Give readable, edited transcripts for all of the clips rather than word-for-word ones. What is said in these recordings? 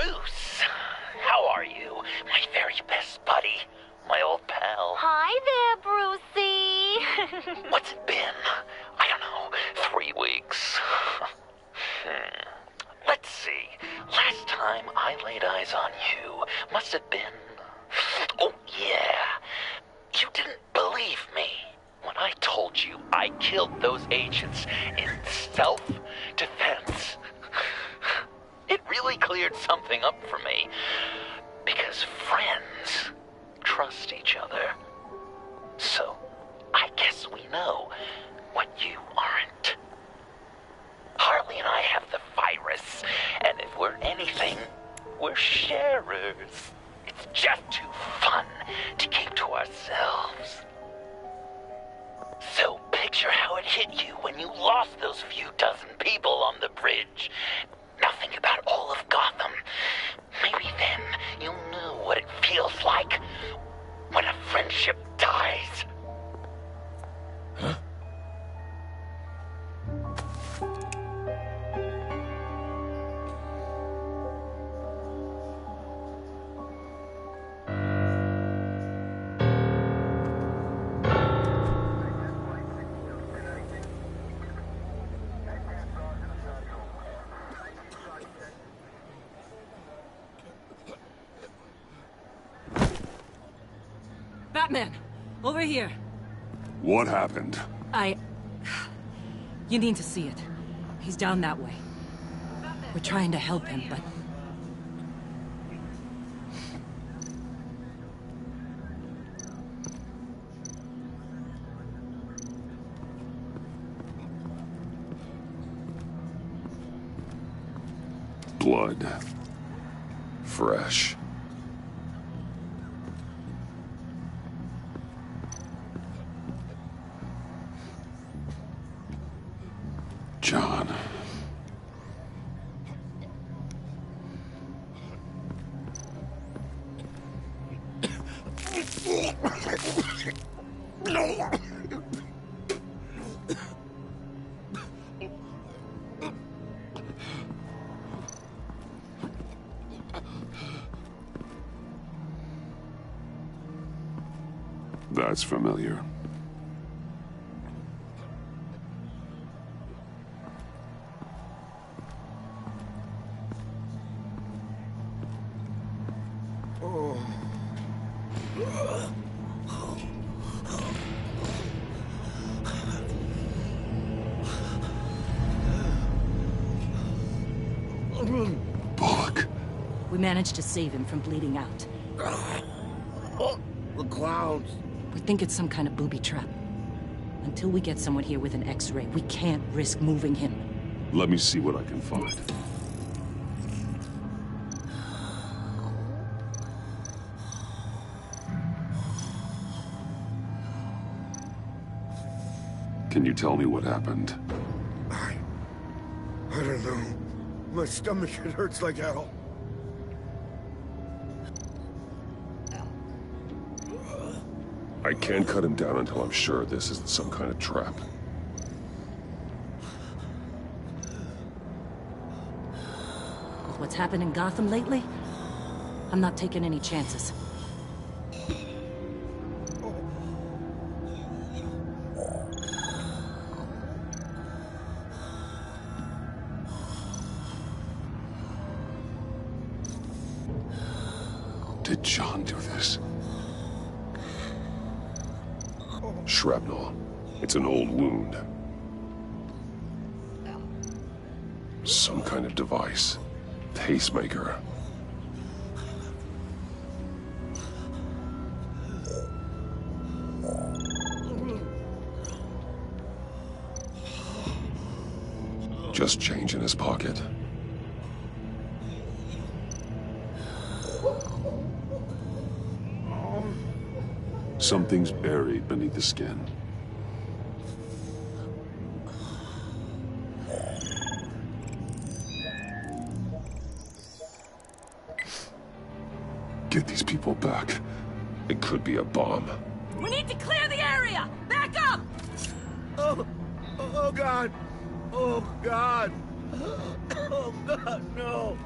Bruce, how are you? My very best buddy, my old pal. Hi there, Brucey. What's it been? I don't know, 3 weeks. Let's see. Last time I laid eyes on you must have been... Oh, yeah. You didn't believe me when I told you I killed those agents in self-defense. It really cleared something up for me. Because friends trust each other. So, I guess we know what you aren't. Harley and I have the virus, and if we're anything, we're sharers. It's just too fun to keep to ourselves. So picture how it hit you when you lost those few dozen people on the bridge. Now think about all of Gotham. Maybe then you'll know what it feels like when a friendship dies. Huh? Batman! Over here! What happened? You need to see it. He's down that way. We're trying to help him, but... Blood. Fresh. John. That's familiar. Bullock. We managed to save him from bleeding out. The clouds. We think it's some kind of booby trap. Until we get someone here with an X-ray, we can't risk moving him. Let me see what I can find. Can you tell me what happened? I don't know. My stomach, it hurts like hell. I can't cut him down until I'm sure this isn't some kind of trap. With what's happened in Gotham lately, I'm not taking any chances. Did John do this? Shrapnel. It's an old wound. Some kind of device. Pacemaker. Just change in his pocket. Something's buried beneath the skin. Get these people back. It could be a bomb. We need to clear the area! Back up! Oh God! Oh God! Oh God, no!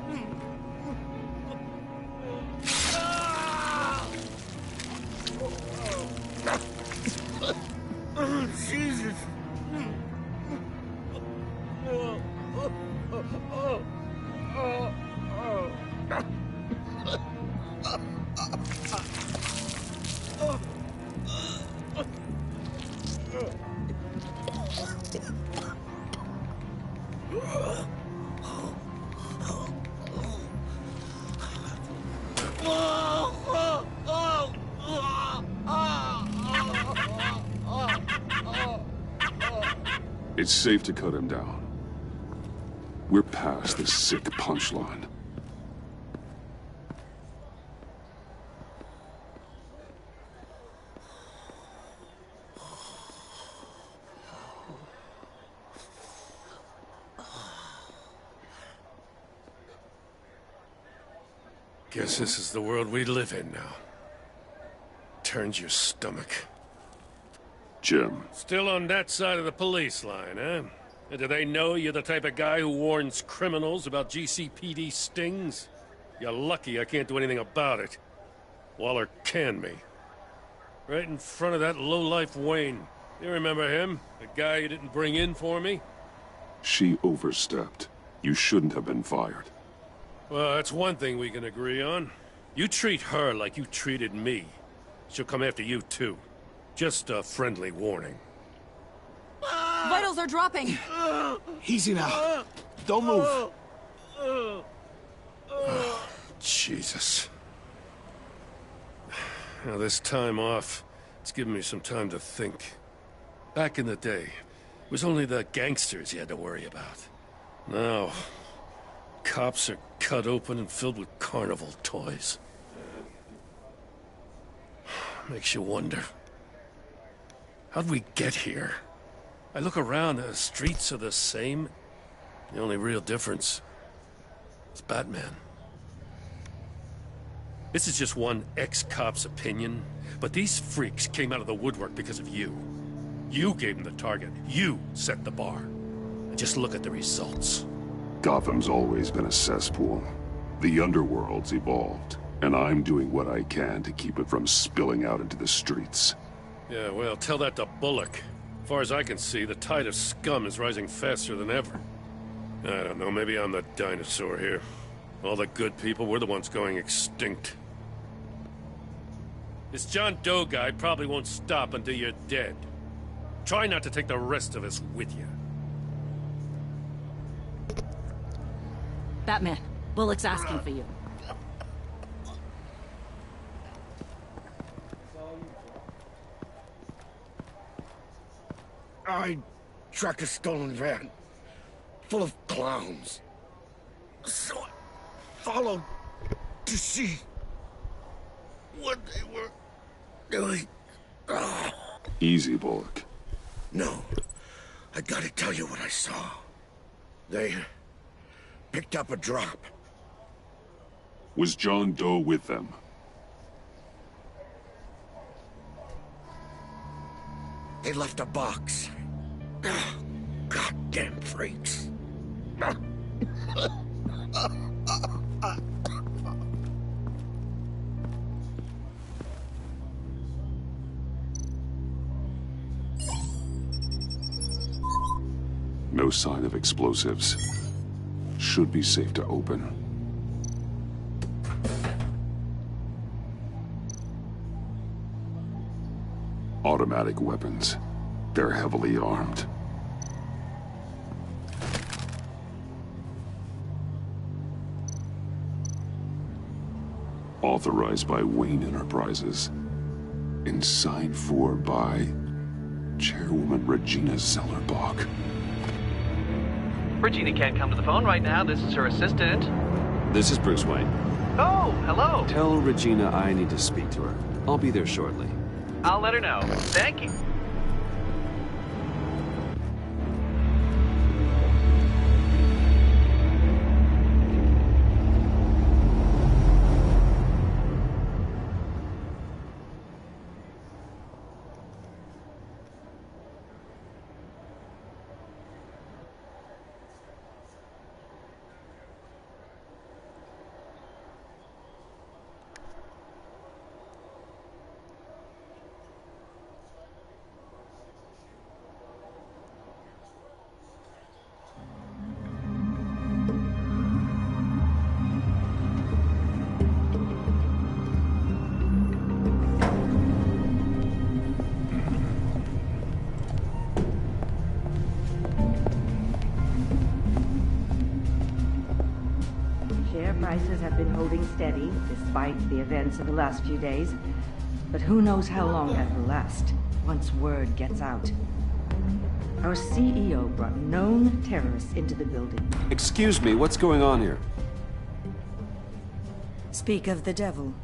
Oh, Jesus. It's safe to cut him down. We're past the sick punchline. Guess this is the world we live in now. Turns your stomach. Jim, Still on that side of the police line, eh? And do they know you're the type of guy who warns criminals about GCPD stings? You're lucky I can't do anything about it. Waller canned me. Right in front of that lowlife Wayne. You remember him? The guy you didn't bring in for me? she overstepped. You shouldn't have been fired. Well, that's one thing we can agree on. You treat her like you treated me. She'll come after you, too. Just a friendly warning. Vitals are dropping! Easy now. Don't move. Jesus. Now, this time off, it's given me some time to think. Back in the day, it was only the gangsters you had to worry about. Now, cops are cut open and filled with carnival toys. Makes you wonder. How'd we get here? I look around, the streets are the same. The only real difference is Batman. This is just one ex-cop's opinion, but these freaks came out of the woodwork because of you. You gave them the target. You set the bar. And just look at the results. Gotham's always been a cesspool. The underworld's evolved, and I'm doing what I can to keep it from spilling out into the streets. Yeah, well, tell that to Bullock. As far as I can see, the tide of scum is rising faster than ever. I don't know, maybe I'm the dinosaur here. All the good people, we're the ones going extinct. This John Doe guy probably won't stop until you're dead. Try not to take the rest of us with you. Batman, Bullock's asking for you. I tracked a stolen van full of clowns. So I followed to see what they were doing. Easy, Bullock. No, I gotta tell you what I saw. They picked up a drop. Was John Doe with them? They left a box. Goddamn freaks. No sign of explosives. Should be safe to open. Automatic weapons. They're heavily armed. Authorized by Wayne Enterprises. And signed for by Chairwoman Regina Zellerbach. Regina can't come to the phone right now. This is her assistant. This is Bruce Wayne. Oh, hello. Tell Regina I need to speak to her. I'll be there shortly. I'll let her know. Thank you. prices have been holding steady, despite the events of the last few days. But who knows how long that will last, once word gets out. Our CEO brought known terrorists into the building. Excuse me, what's going on here? Speak of the devil.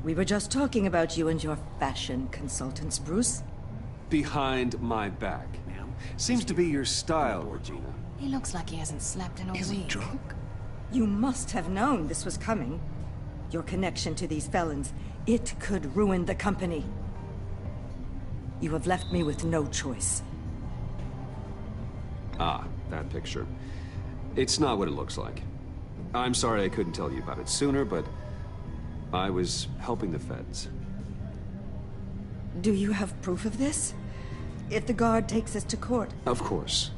We were just talking about you and your fashion consultants, Bruce. Behind my back, ma'am. Seems to be your style, Regina. He looks like he hasn't slept in a week. Is he drunk? You must have known this was coming. Your connection to these felons, it could ruin the company. You have left me with no choice. Ah, that picture. It's not what it looks like. I'm sorry I couldn't tell you about it sooner, but I was helping the feds. Do you have proof of this? If the guard takes us to court? Of course.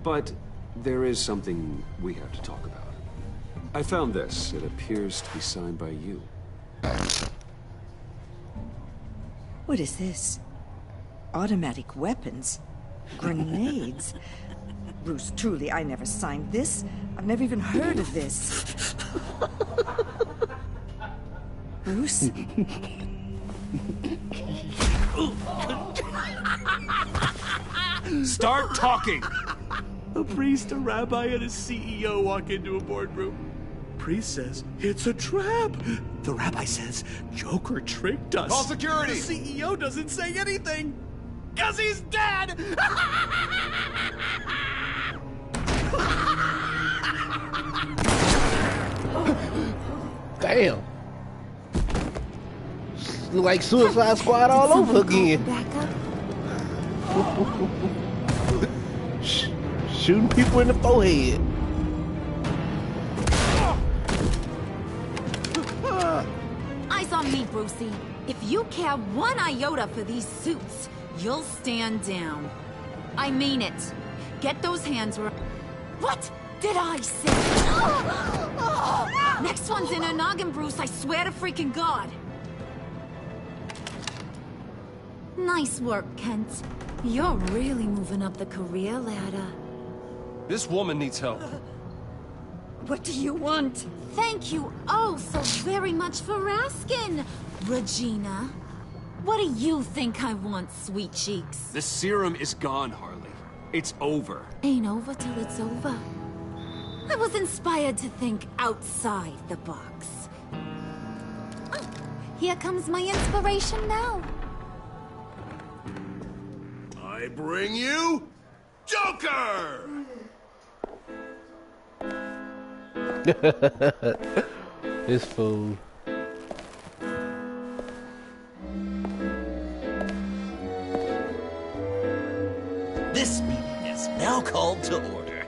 But there is something we have to talk about. I found this. It appears to be signed by you. What is this? Automatic weapons? Grenades? Bruce, truly, I never signed this. I've never even heard of this. Bruce? Start talking! A priest, a rabbi, and a CEO walk into a boardroom. Priest says, it's a trap. The rabbi says, Joker tricked us. Call security! The CEO doesn't say anything, because he's dead! Damn. Look like Suicide Squad all over again. Shooting people in the forehead. Eyes on me, Brucey. If you care one iota for these suits, you'll stand down. I mean it. Get those hands where... What did I say? Next one's in her noggin, Bruce, I swear to freaking God. Nice work, Kent. You're really moving up the career ladder. This woman needs help. What do you want? Thank you oh so very much for asking, Regina. What do you think I want, sweet cheeks? The serum is gone, Harley. It's over. Ain't over till it's over. I was inspired to think outside the box. Oh, here comes my inspiration now. I bring you Joker! This fool. This meeting is now called to order.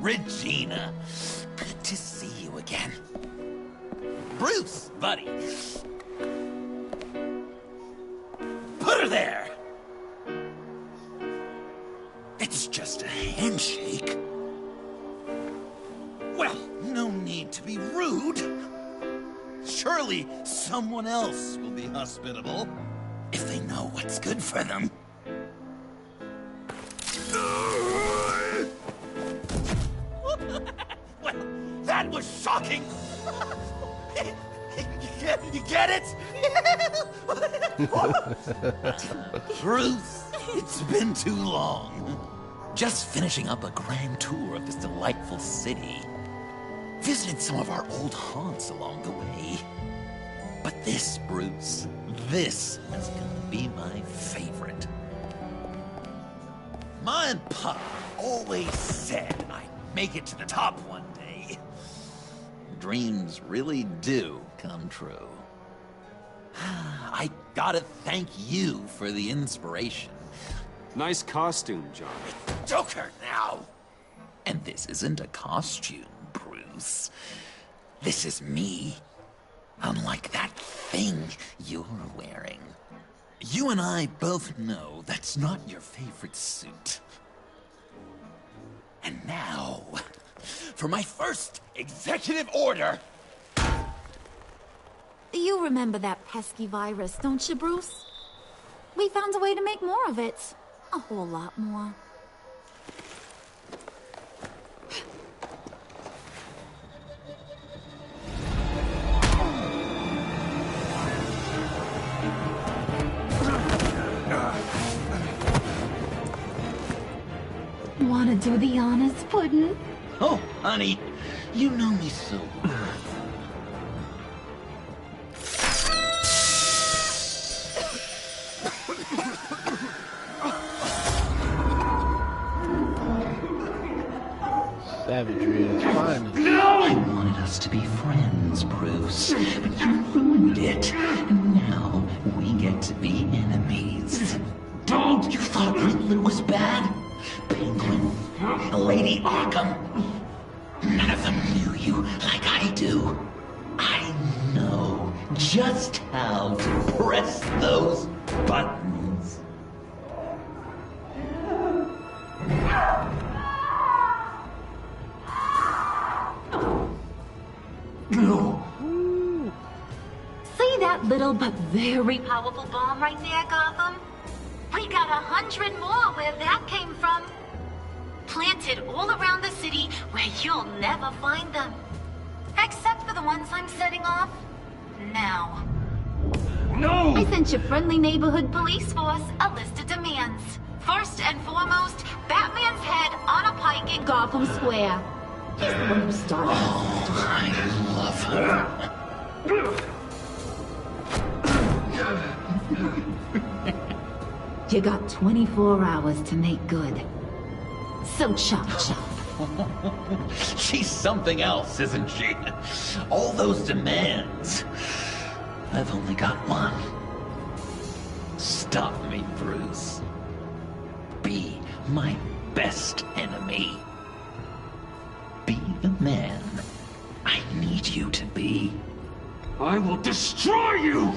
Regina, good to see you again. Bruce, buddy. Put her there! It's just a handshake. Well, no need to be rude. Surely someone else will be hospitable if they know what's good for them. Well, that was shocking. You get it? Bruce, it's been too long. Just finishing up a grand tour of this delightful city. Visited some of our old haunts along the way. But this, Bruce, this is gonna be my favorite. Ma and Pa always said I'd make it to the top one day. Dreams really do come true. I gotta thank you for the inspiration. Nice costume, John. Joker now! And this isn't a costume, Bruce. This is me. Unlike that thing you're wearing. You and I both know that's not your favorite suit. And now, for my first executive order. You remember that pesky virus, don't you, Bruce? We found a way to make more of it. A whole lot more. Wanna do the honors, Puddin'? Oh, honey, you know me so well. Savagery is fine. I wanted us to be friends, Bruce, but you ruined it. And now we get to be enemies. Don't! You thought Riddler was bad? Penguin, Lady Arkham. None of them knew you like I do. I know just how to press those buttons. No. See that little but very powerful bomb right there, Gotham? We got 100 more where that came from. Planted all around the city where you'll never find them. Except for the ones I'm setting off now. No! I sent your friendly neighborhood police force a list of demands. First and foremost, Batman's head on a pike in Gotham Square. He's the one who started this. Oh, I love her. You got 24 hours to make good. So chop chop. She's something else, isn't she? All those demands. I've only got one. Stop me, Bruce. Be my best enemy. Be the man I need you to be. I will destroy you!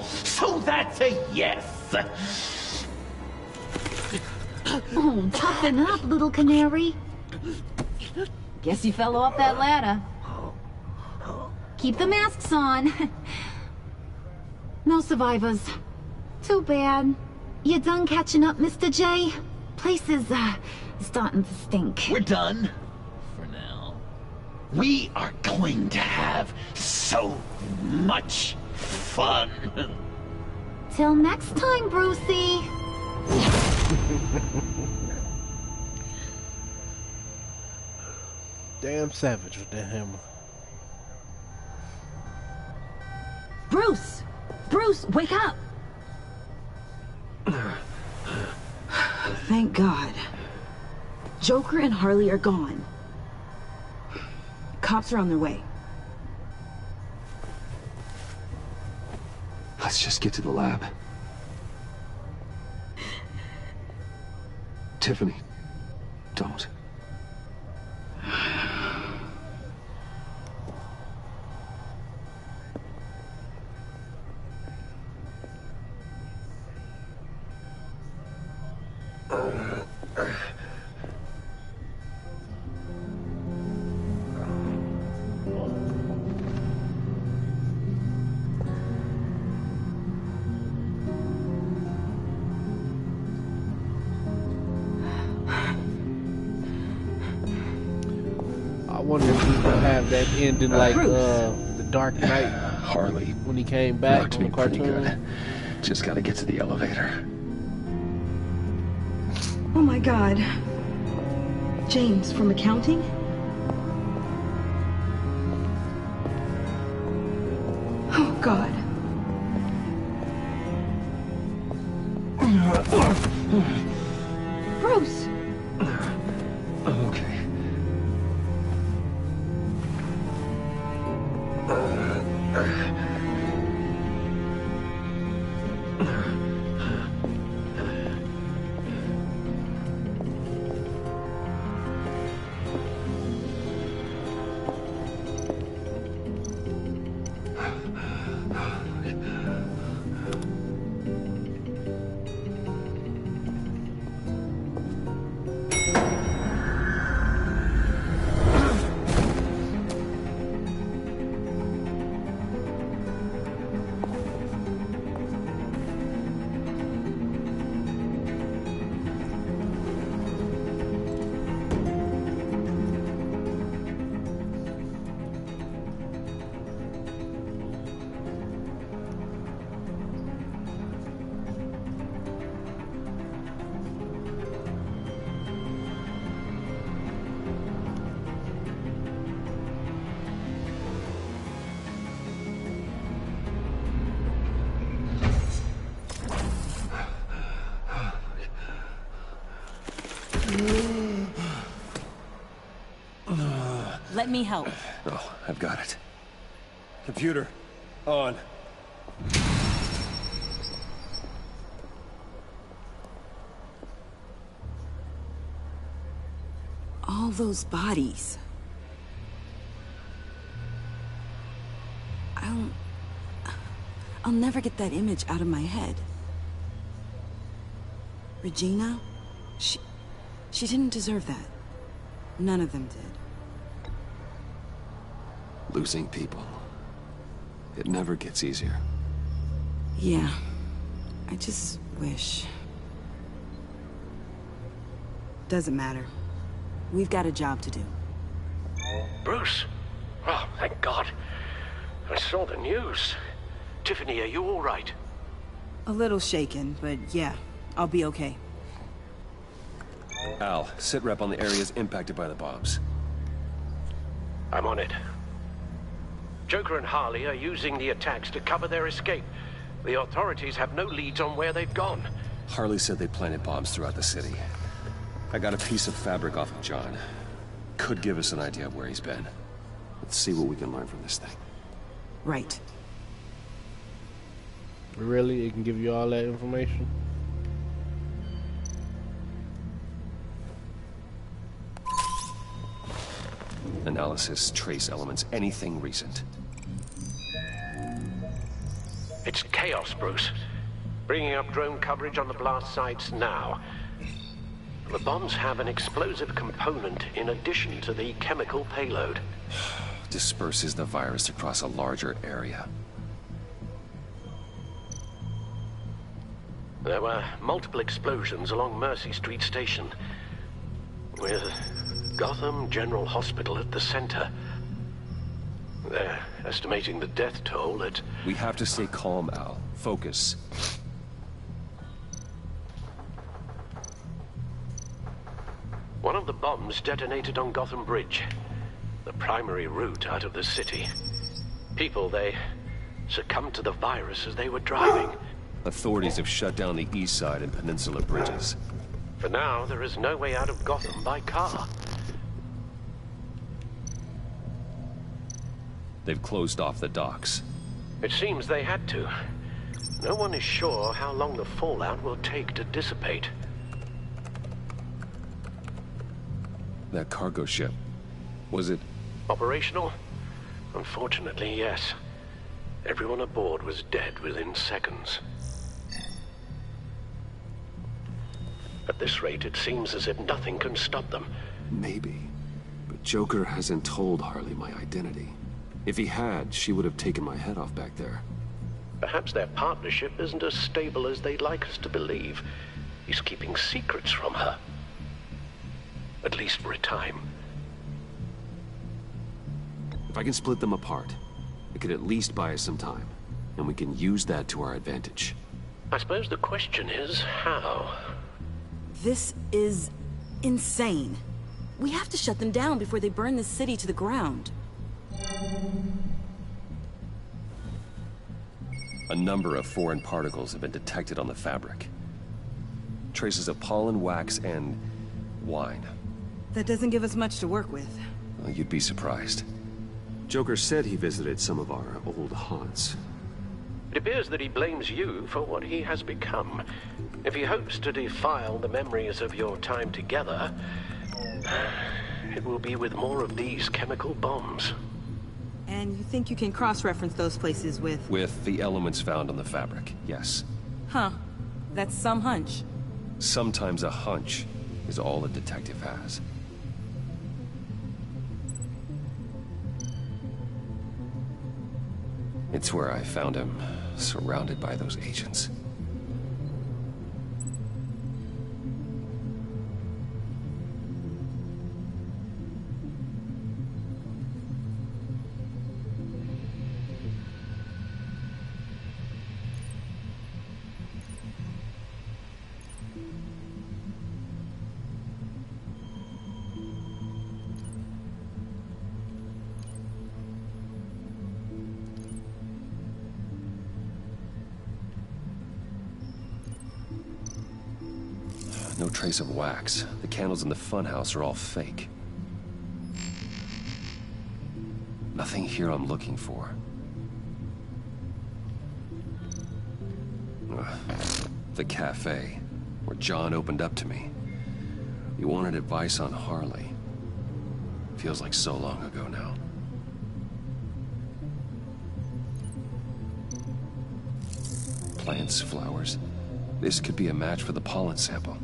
So that's a yes! Oh, toughen up, little canary. Guess you fell off that ladder. Keep the masks on. No survivors. Too bad. You done catching up, Mr. J? Place is, starting to stink. We're done. For now. We are going to have so much fun. Till next time, Brucey. Damn savage with that hammer. Bruce! Bruce, wake up! Thank God. Joker and Harley are gone. Cops are on their way. Let's just get to the lab. Tiffany, don't. I wonder if we could have that ending like the Dark Knight. Harley. When he came back Knocked on the me pretty cartoon. good. Just gotta get to the elevator. Oh my God. James from accounting? Oh God. Bruce! Okay. Let me help. Oh, I've got it. Computer, on. All those bodies. I'll never get that image out of my head. Regina? She didn't deserve that. None of them did. Losing people. It never gets easier. Yeah. I just wish. Doesn't matter. We've got a job to do. Bruce? Oh, thank God. I saw the news. Tiffany, are you all right? A little shaken, but yeah, I'll be okay. Al, sit rep on the areas impacted by the bombs. I'm on it. Joker and Harley are using the attacks to cover their escape. The authorities have no leads on where they've gone. Harley said they planted bombs throughout the city. I got a piece of fabric off of John. Could give us an idea of where he's been. Let's see what we can learn from this thing. Right. Really? It can give you all that information? Analysis, trace elements, anything recent. It's chaos, Bruce. Bringing up drone coverage on the blast sites now. The bombs have an explosive component in addition to the chemical payload. Disperses the virus across a larger area. There were multiple explosions along Mercy Street Station, with Gotham General Hospital at the center. They're estimating the death toll at... We have to stay calm, Al. Focus. One of the bombs detonated on Gotham Bridge, the primary route out of the city. People, they succumbed to the virus as they were driving. Authorities have shut down the east side and peninsula bridges. For now, there is no way out of Gotham by car. They've closed off the docks. It seems they had to. No one is sure how long the fallout will take to dissipate. That cargo ship, was it... Operational? Unfortunately, yes. Everyone aboard was dead within seconds. At this rate, it seems as if nothing can stop them. Maybe. But Joker hasn't told Harley my identity. If he had, she would have taken my head off back there. Perhaps their partnership isn't as stable as they'd like us to believe. He's keeping secrets from her. At least for a time. If I can split them apart, it could at least buy us some time. And we can use that to our advantage. I suppose the question is, how? This is insane. We have to shut them down before they burn the city to the ground. A number of foreign particles have been detected on the fabric. Traces of pollen, wax, and wine. That doesn't give us much to work with. Well, you'd be surprised. Joker said he visited some of our old haunts. It appears that he blames you for what he has become. If he hopes to defile the memories of your time together, it will be with more of these chemical bombs. And you think you can cross-reference those places with... With the elements found on the fabric, yes. Huh. That's some hunch. Sometimes a hunch is all a detective has. It's where I found him, surrounded by those agents. No trace of wax. The candles in the funhouse are all fake. nothing here I'm looking for. The cafe, where John opened up to me. He wanted advice on Harley. Feels like so long ago now. Plants, flowers. This could be a match for the pollen sample.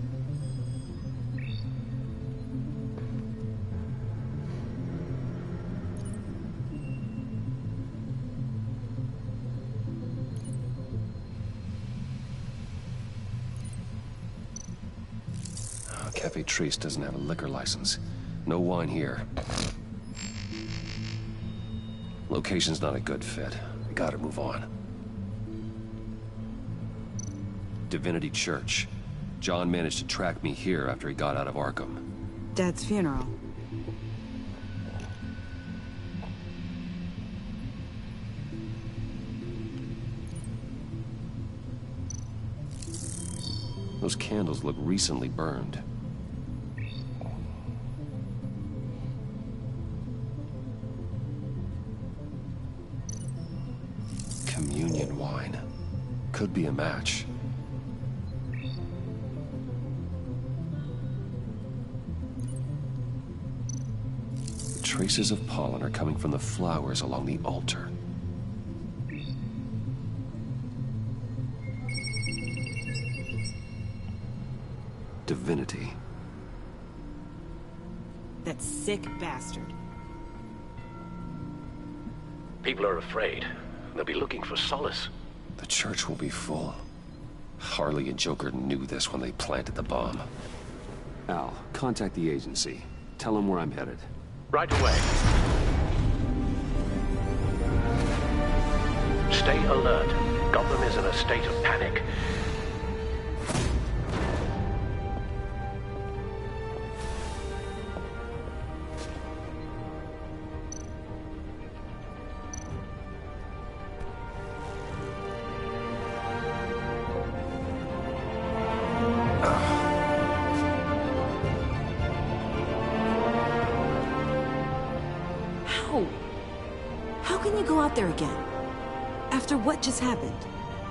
Cafe Trice doesn't have a liquor license. No wine here. Location's not a good fit. We gotta move on. Divinity Church. John managed to track me here after he got out of Arkham. Dad's funeral. Those candles look recently burned. Communion wine. Could be a match. The traces of pollen are coming from the flowers along the altar. Divinity. That sick bastard. People are afraid. They'll be looking for solace. The church will be full. Harley and Joker knew this when they planted the bomb. Al, contact the agency. Tell them where I'm headed. Right away. Stay alert. Gotham is in a state of panic. How can you go out there again? After what just happened?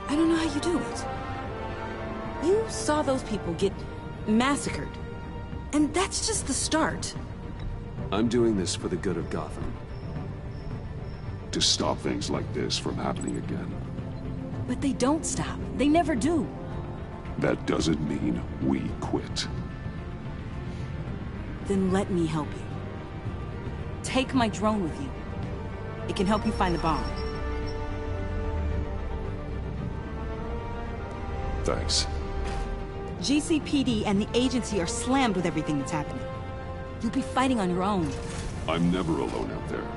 I don't know how you do it. You saw those people get massacred. And that's just the start. I'm doing this for the good of Gotham. To stop things like this from happening again. But they don't stop. They never do. That doesn't mean we quit. Then let me help you. Take my drone with you. It can help you find the bomb. Thanks. GCPD and the agency are slammed with everything that's happening. You'll be fighting on your own. I'm never alone out there.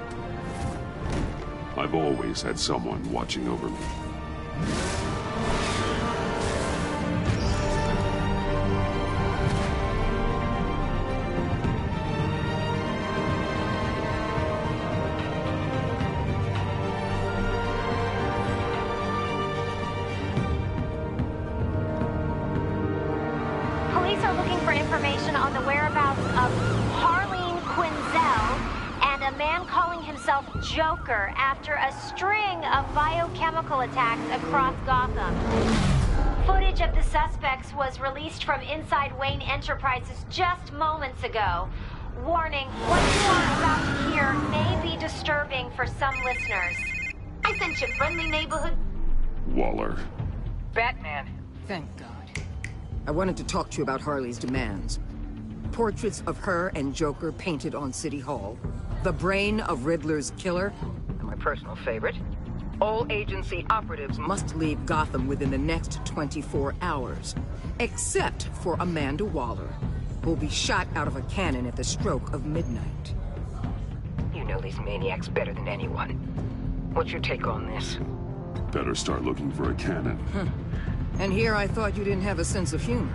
I've always had someone watching over me. Police are looking for information on the whereabouts of Harleen Quinzel and a man calling himself Joker after a string of biochemical attacks across Gotham. Footage of the suspects was released from inside Wayne Enterprises just moments ago. Warning, what you are about to hear may be disturbing for some listeners. I sent you friendly neighborhood... Waller. Batman. Thank God. I wanted to talk to you about Harley's demands. Portraits of her and Joker painted on City Hall. The brain of Riddler's killer, and my personal favorite. All agency operatives must leave Gotham within the next 24 hours. Except for Amanda Waller, who will be shot out of a cannon at the stroke of midnight. You know these maniacs better than anyone. What's your take on this? Better start looking for a cannon. And here I thought you didn't have a sense of humor.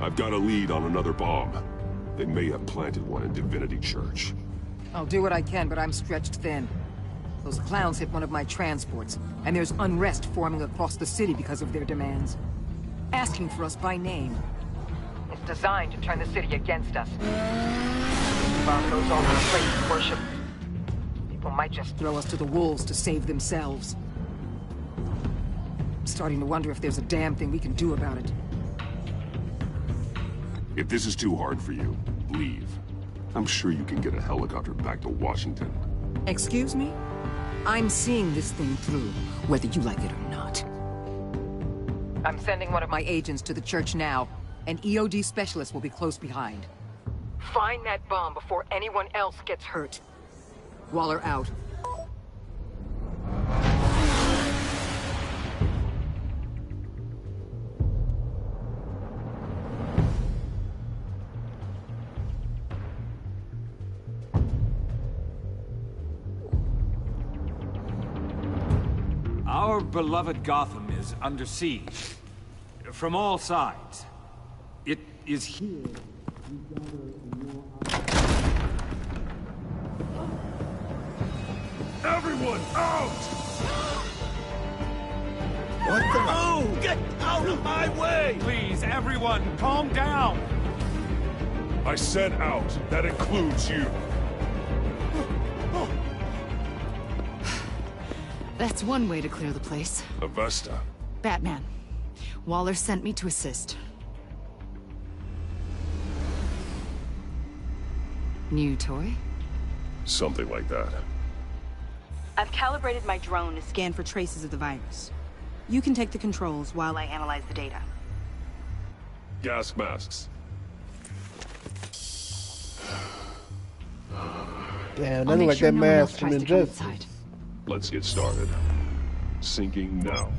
I've got a lead on another bomb. They may have planted one in Divinity Church. I'll do what I can, but I'm stretched thin. Those clowns hit one of my transports, and there's unrest forming across the city because of their demands. Asking for us by name. designed to turn the city against us. The bomb goes all over the place, worship. People might just throw us to the wolves to save themselves. I'm starting to wonder if there's a damn thing we can do about it. If this is too hard for you, leave. I'm sure you can get a helicopter back to Washington. Excuse me? I'm seeing this thing through, whether you like it or not. I'm sending one of my agents to the church now. An EOD specialist will be close behind. Find that bomb before anyone else gets hurt. Waller out. Our beloved Gotham is under siege. From all sides. It is here. Everyone, out! What the? Oh, get out of my way! Please, everyone, calm down! I said out. That includes you. That's one way to clear the place. Avesta. Batman. Waller sent me to assist. New toy? Something like that. I've calibrated my drone to scan for traces of the virus. You can take the controls while I analyze the data. Gas masks. Damn, nothing like that mask from Injustice. Let's get started. Syncing now.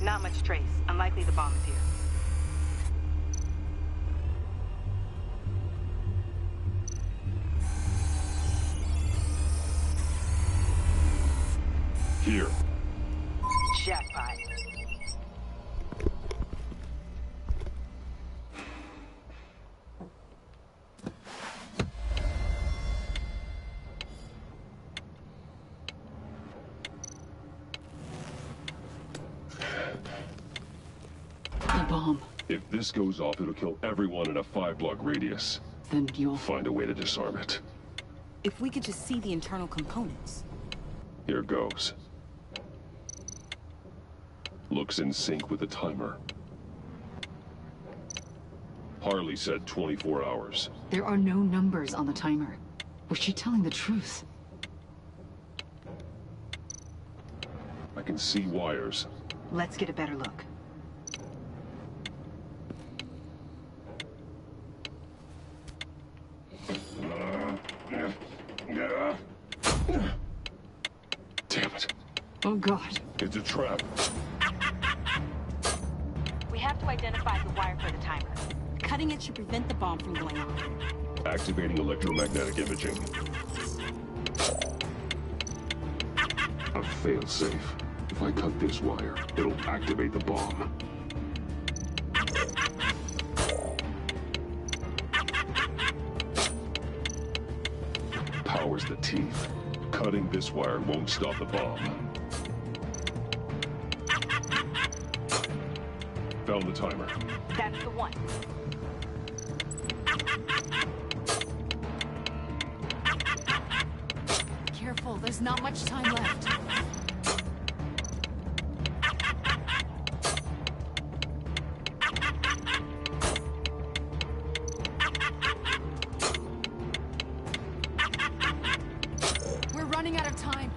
Not much trace. Unlikely the bomb is here. Here. Jackpot. The bomb. If this goes off, it'll kill everyone in a 5-block radius. Then you'll find a way to disarm it. If we could just see the internal components. Here goes. Looks in sync with the timer. Harley said 24 hours. There are no numbers on the timer. Was she telling the truth? I can see wires. Let's get a better look. Damn it. Oh, God. It's a trap. We have to identify the wire for the timer. Cutting it should prevent the bomb from going off. Activating electromagnetic imaging. A failsafe. If I cut this wire, it'll activate the bomb. Powers the teeth. Cutting this wire won't stop the bomb. Found the timer. That's the one. Careful, there's not much time left. We're running out of time.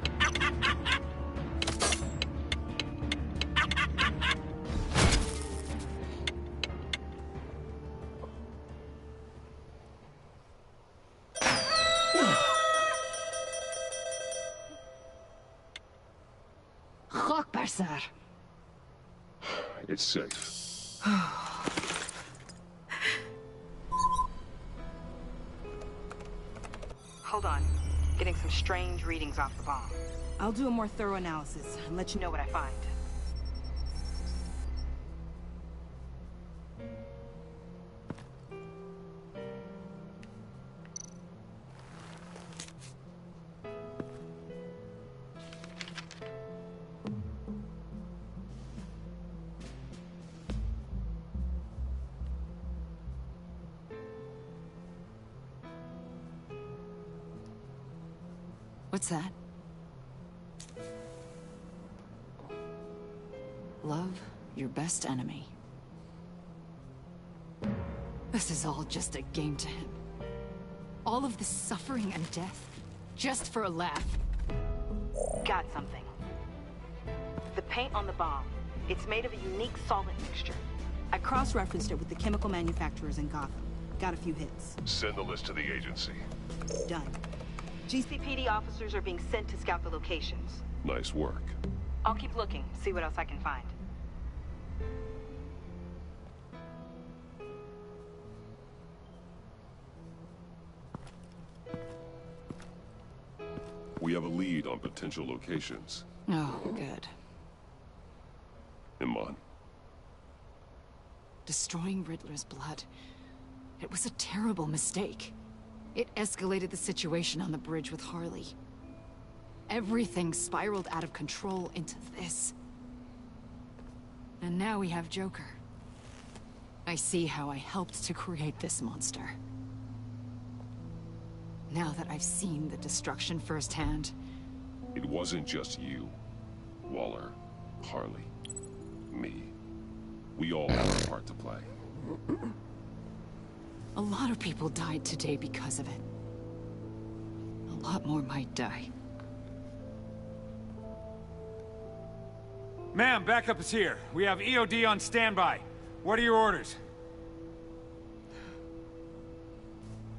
Sir. It's safe. Hold on. Getting some strange readings off the bomb. I'll do a more thorough analysis and let you know what I find. What's that? Love your best enemy. This is all just a game to him. All of this suffering and death, just for a laugh. Got something. The paint on the bomb. It's made of a unique solvent mixture. I cross-referenced it with the chemical manufacturers in Gotham. Got a few hits. Send the list to the agency. Done. GCPD officers are being sent to scout the locations. Nice work. I'll keep looking, see what else I can find. We have a lead on potential locations. Oh, good. Iman. Destroying Riddler's blood. It was a terrible mistake. It escalated the situation on the bridge with Harley. Everything spiraled out of control into this. And now we have Joker. I see how I helped to create this monster. Now that I've seen the destruction firsthand... It wasn't just you, Waller, Harley, me. We all have a part to play. A lot of people died today because of it. A lot more might die. Ma'am, backup is here. We have EOD on standby. What are your orders?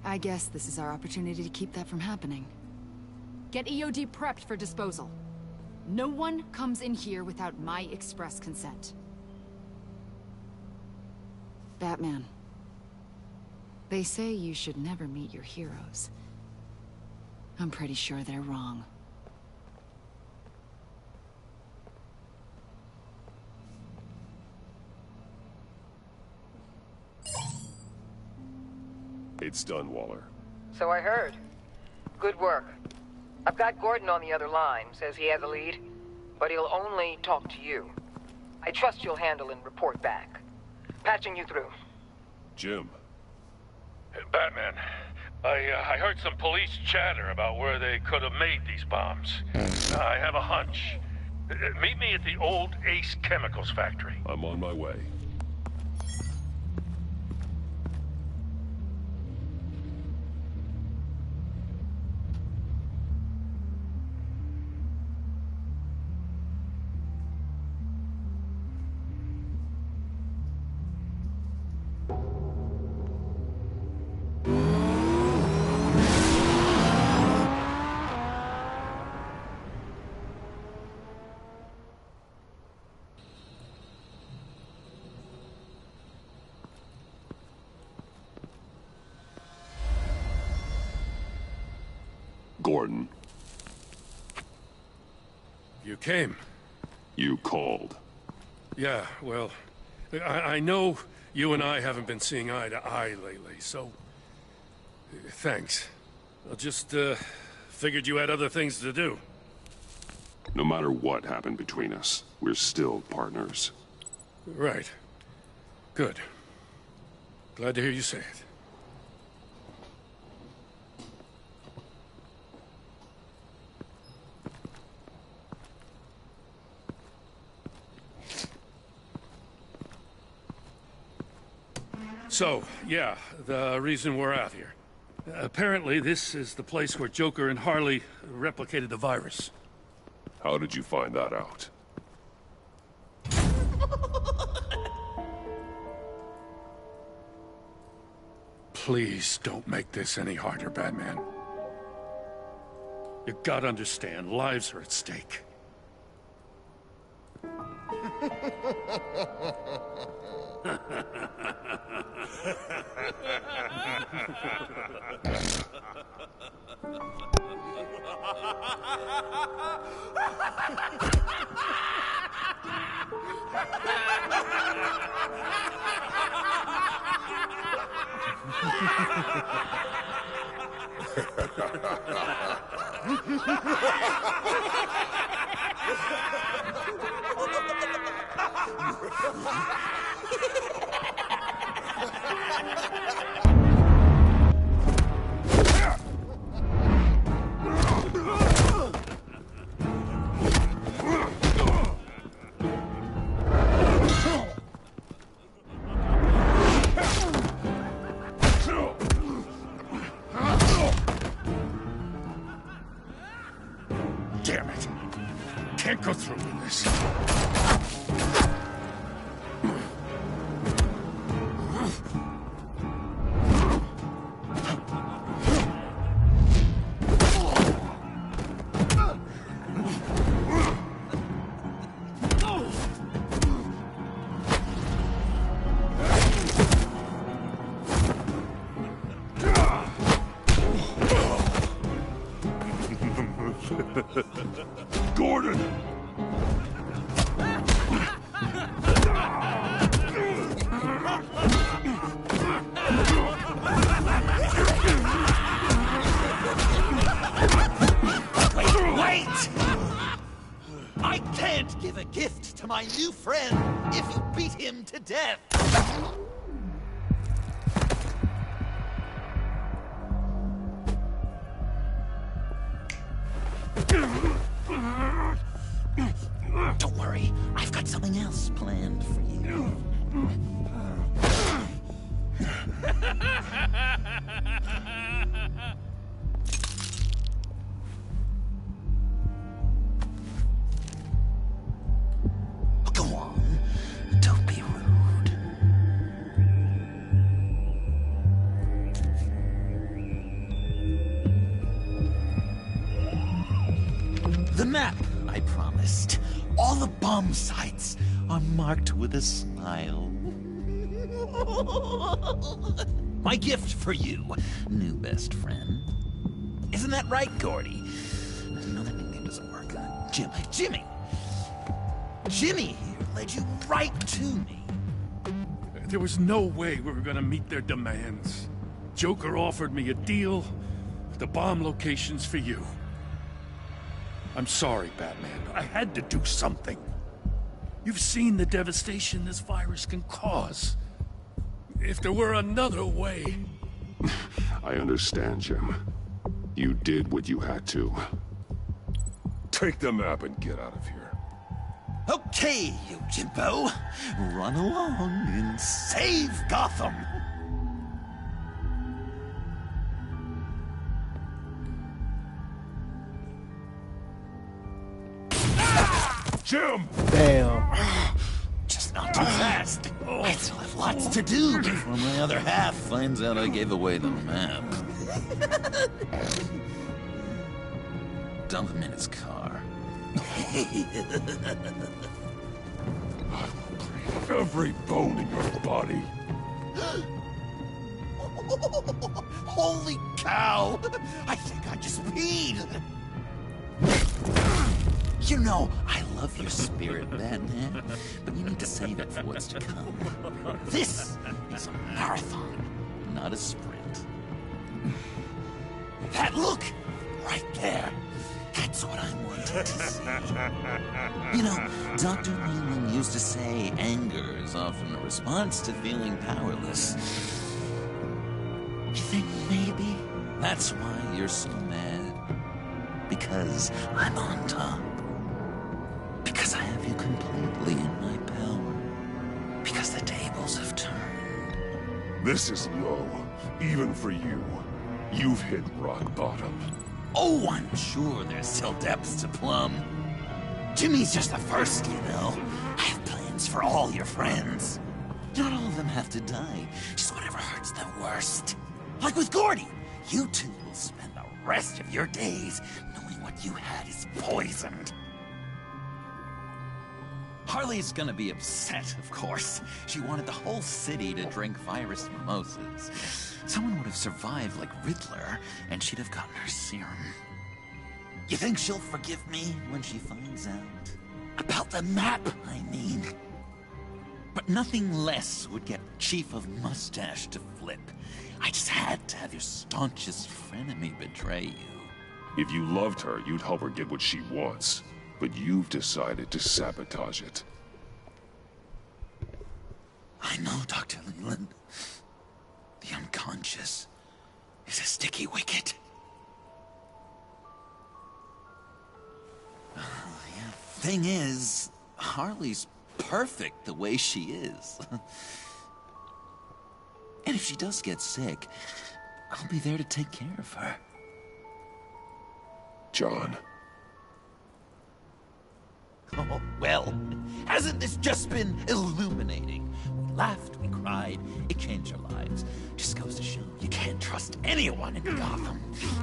I guess this is our opportunity to keep that from happening. Get EOD prepped for disposal. No one comes in here without my express consent. Batman. They say you should never meet your heroes. I'm pretty sure they're wrong. It's done, Waller. So I heard. Good work. I've got Gordon on the other line, says he has a lead, but he'll only talk to you. I trust you'll handle and report back. Patching you through. Jim. Batman, I heard some police chatter about where they could have made these bombs. I have a hunch. Meet me at the old Ace Chemicals factory. I'm on my way. Gordon. You came. You called. Yeah, well, I know you and I haven't been seeing eye to eye lately, so... thanks. I just, figured you had other things to do. No matter what happened between us, we're still partners. Right. Good. Glad to hear you say it. So, yeah, the reason we're out here. Apparently, this is the place where Joker and Harley replicated the virus. How did you find that out? Please don't make this any harder, Batman. You gotta understand, lives are at stake. Gordon! Wait! I can't give a gift to my new friend if you beat him to death. Don't worry, I've got something else planned for you. Go on, don't be rude. The map I promised. All the bomb sites are marked with a smile. My gift for you, new best friend. Isn't that right, Gordy? No, that nickname doesn't work. Jimmy. Jimmy here led you right to me. There was no way we were gonna meet their demands. Joker offered me a deal. The bomb location's for you. I'm sorry, Batman. I had to do something. You've seen the devastation this virus can cause. If there were another way... I understand, Jim. You did what you had to. Take the map and get out of here. Okay, you Jimbo. Run along and save Gotham. Jim! Damn. Just not too fast. I still have lots to do before my other half finds out I gave away the map. Dump him in his car. Every bone in your body. Holy cow! I think I just peed! You know, I love your spirit, Batman, but you need to save it for what's to come. This is a marathon, not a sprint. That look, right there, that's what I wanted to see. You know, Dr. Leland used to say anger is often a response to feeling powerless. You think maybe that's why you're so mad? Because I'm on top. Because I have you completely in my power. Because the tables have turned. This is low, even for you. You've hit rock bottom. Oh, I'm sure there's still depths to plumb. Jimmy's just the first, you know. I have plans for all your friends. Not all of them have to die, just whatever hurts them worst. Like with Gordy, you two will spend the rest of your days knowing what you had is poisoned. Harley's gonna be upset, of course. She wanted the whole city to drink virus mimosas. Someone would have survived like Riddler, and she'd have gotten her serum. You think she'll forgive me when she finds out? About the map, I mean. But nothing less would get Chief of Mustache to flip. I just had to have your staunchest frenemy betray you. If you loved her, you'd help her get what she wants. But you've decided to sabotage it. I know, Dr. Leland. The unconscious is a sticky wicket. Yeah. Thing is, Harley's perfect the way she is. And if she does get sick, I'll be there to take care of her. John. Oh, well, hasn't this just been illuminating? We laughed, we cried, it changed our lives. Just goes to show you can't trust anyone in Gotham,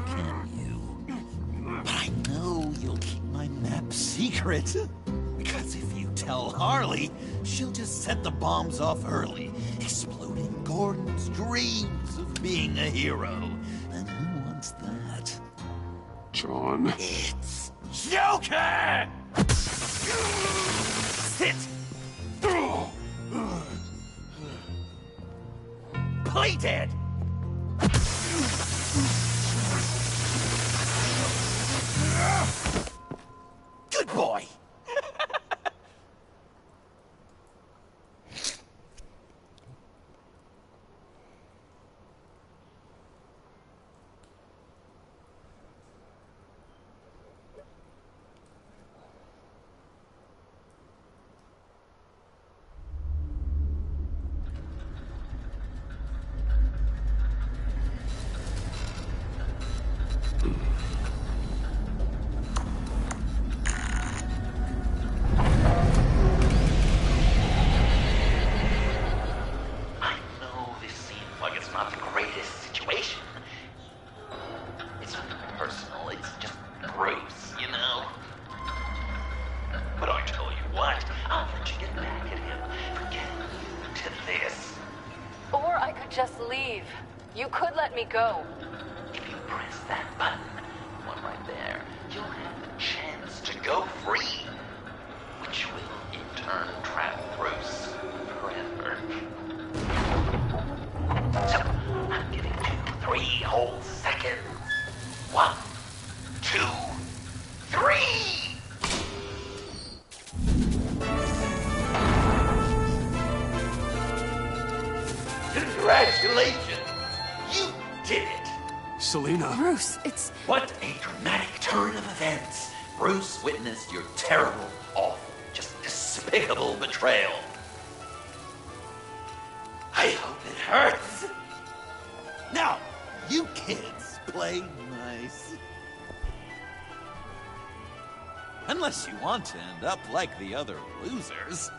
can you? But I know you'll keep my map secret. Because if you tell Harley, she'll just set the bombs off early, exploding Gordon's dreams of being a hero. And who wants that? John. It's Joker! Sit! Play dead! Good boy! Just leave. You could let me go. If you press that button, one right there, you'll have the chance to go free, which will in turn trap Bruce forever. So, I'm giving you 3 whole seconds. 1, 2, 3! Congratulations! You did it! Selina. Bruce, it's... What a dramatic turn of events. Bruce witnessed your terrible, awful, just despicable betrayal. I hope it hurts. Now, you kids play nice. Unless you want to end up like the other losers.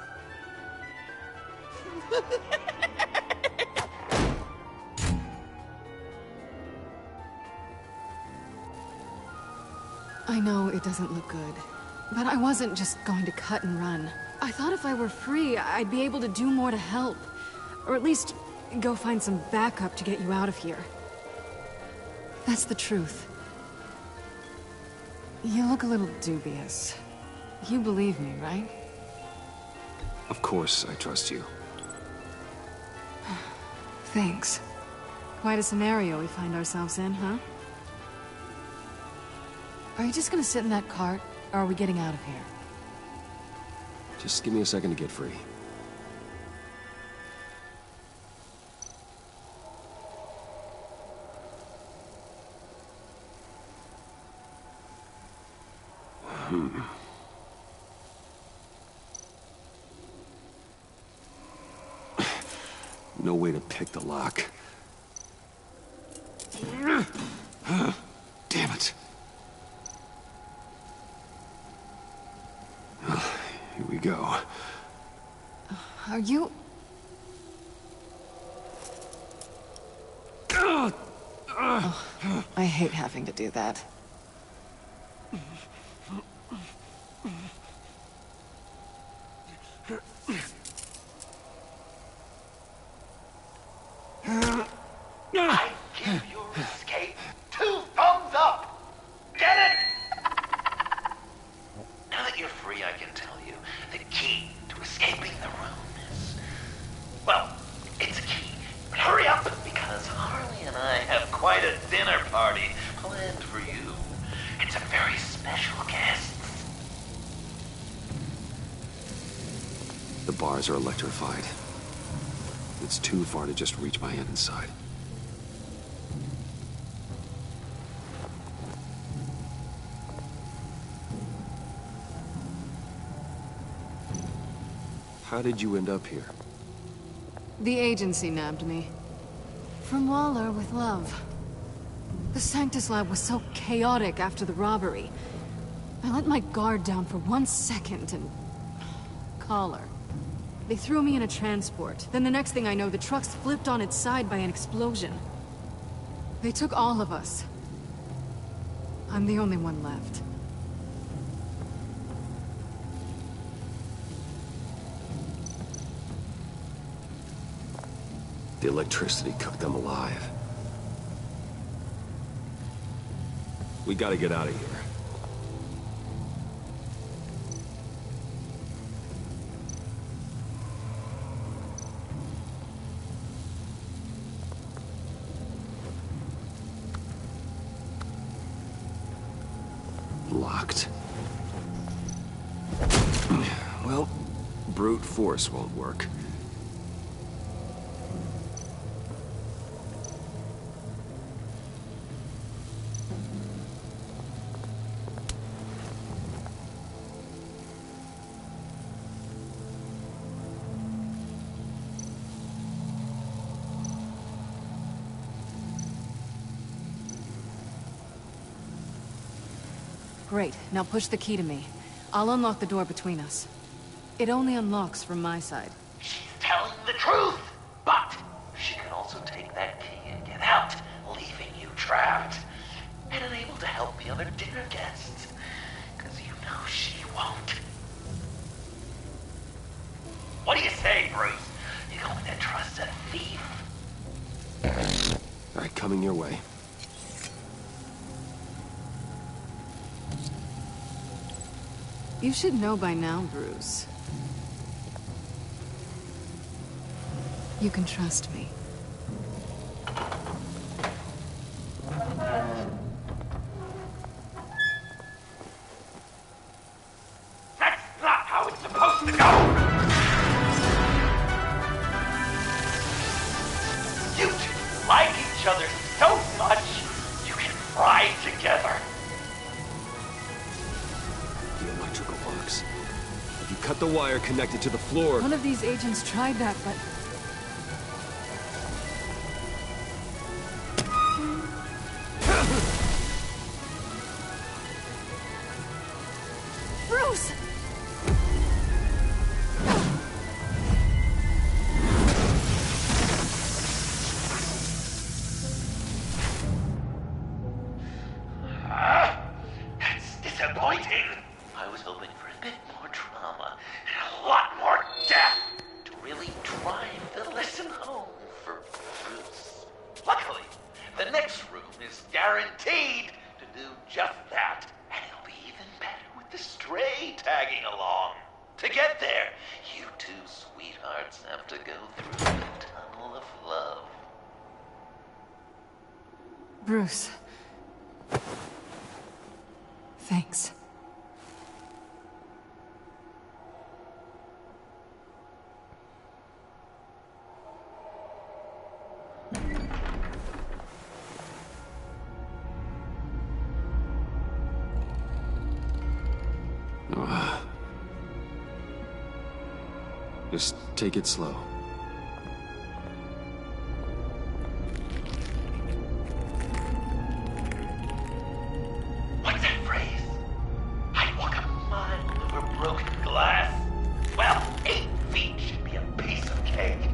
I know it doesn't look good, but I wasn't just going to cut and run. I thought if I were free, I'd be able to do more to help. Or at least, go find some backup to get you out of here. That's the truth. You look a little dubious. You believe me, right? Of course, I trust you. Thanks. Quite a scenario we find ourselves in, huh? Are you just gonna sit in that cart, or are we getting out of here? Just give me a second to get free. No way to pick the lock. Damn it. Here we go. Are you... Oh, I hate having to do that. I give your escape 2 thumbs up! Get it? Now that you're free, I can tell you the key to escaping the room is... Well, it's a key. But hurry up, because Harley and I have quite a dinner party planned for you. It's a very special guest. The bars are electrified. It's too far to just reach my hand inside. How did you end up here? The agency nabbed me. From Waller with love. The Sanctus lab was so chaotic after the robbery. I let my guard down for 1 second and... collar. They threw me in a transport. Then the next thing I know, the truck's flipped on its side by an explosion. They took all of us. I'm the only one left. The electricity cooked them alive. We gotta get out of here. locked. Well, brute force won't work. Great. Now push the key to me. I'll unlock the door between us. It only unlocks from my side. She's telling the truth! But she could also take that key and get out, leaving you trapped. And unable to help the other dinner guests. Because you know she won't. What do you say, Bruce? You going to trust a thief? All right, coming your way. You should know by now, Bruce. You can trust me. That's not how it's supposed to go! You two like each other so much, you can fry together. The electrical box. If you cut the wire connected to the floor... One of these agents tried that, but... Bruce! That's disappointing. I was hoping for a bit more drama and a lot more death to really drive the lesson home for Bruce. Luckily, the next room is guaranteed to do just that. And it'll be even better with the stray tagging along. To get there, you two sweethearts have to go through the tunnel of love. Bruce. Thanks. Just take it slow. What's that phrase? I'd walk a mile over broken glass. Well, 8 feet should be a piece of cake.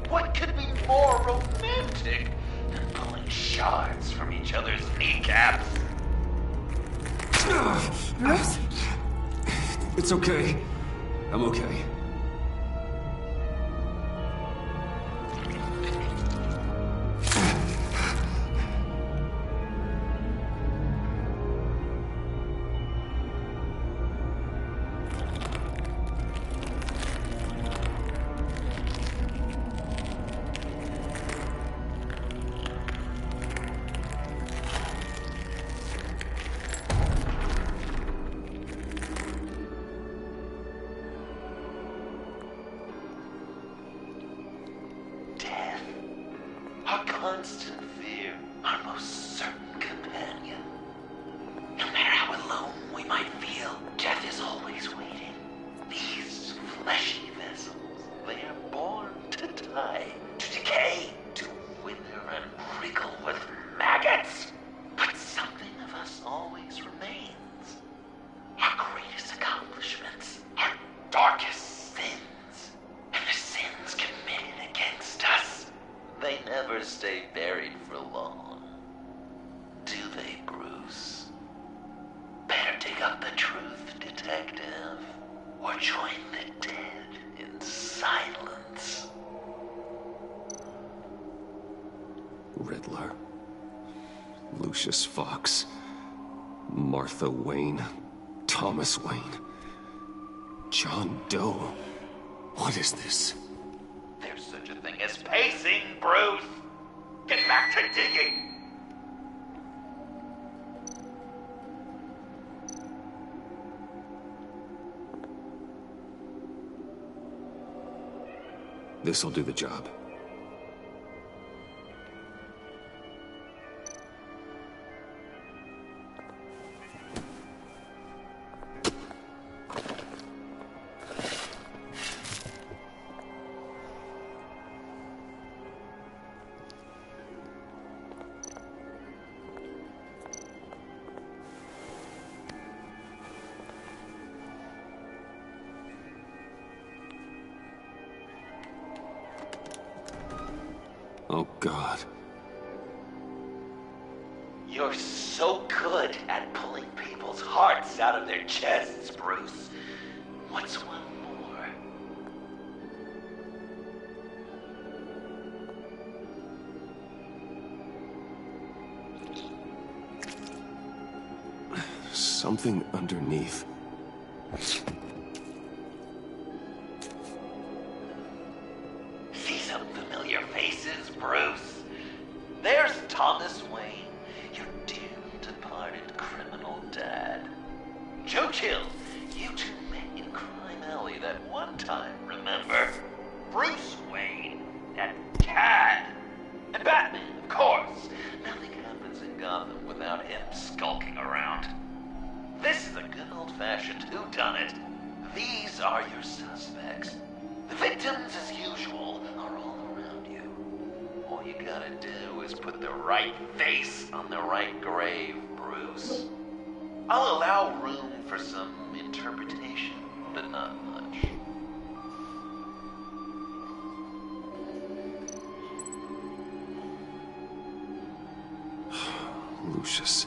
What could be more romantic than pulling shards from each other's kneecaps? Bruce? It's okay. I'm okay. Our constant fear, our most certain companion. No matter how alone we might feel, death is always waiting. These fleshy vessels, they are born to die, to decay, to wither and wriggle with maggots. But something of us always remains. Our greatest accomplishments, our darkest sins, and the sins committed against us. They never stay buried for long. Do they, Bruce? Better dig up the truth, detective, or join the dead in silence. Riddler. Lucius Fox. Martha Wayne. Thomas Wayne. John Doe. What is this? There's such a thing as pacing, Bruce! Get back to digging! This'll do the job. Oh, God. You're so good at pulling people's hearts out of their chests, Bruce. What's one more? Something underneath. See some familiar faces, Bruce? There's Thomas Wayne, your dear departed criminal dad. Joe Chill, you two met in Crime Alley that one time, remember? Bruce Wayne, that cad. And Batman, of course. Nothing happens in Gotham without him skulking around. This is a good old-fashioned whodunit. These are your suspects. The victims, as usual, are all around you. All you gotta do is put the right face on the right grave, Bruce. I'll allow room for some interpretation, but not much. Lucius.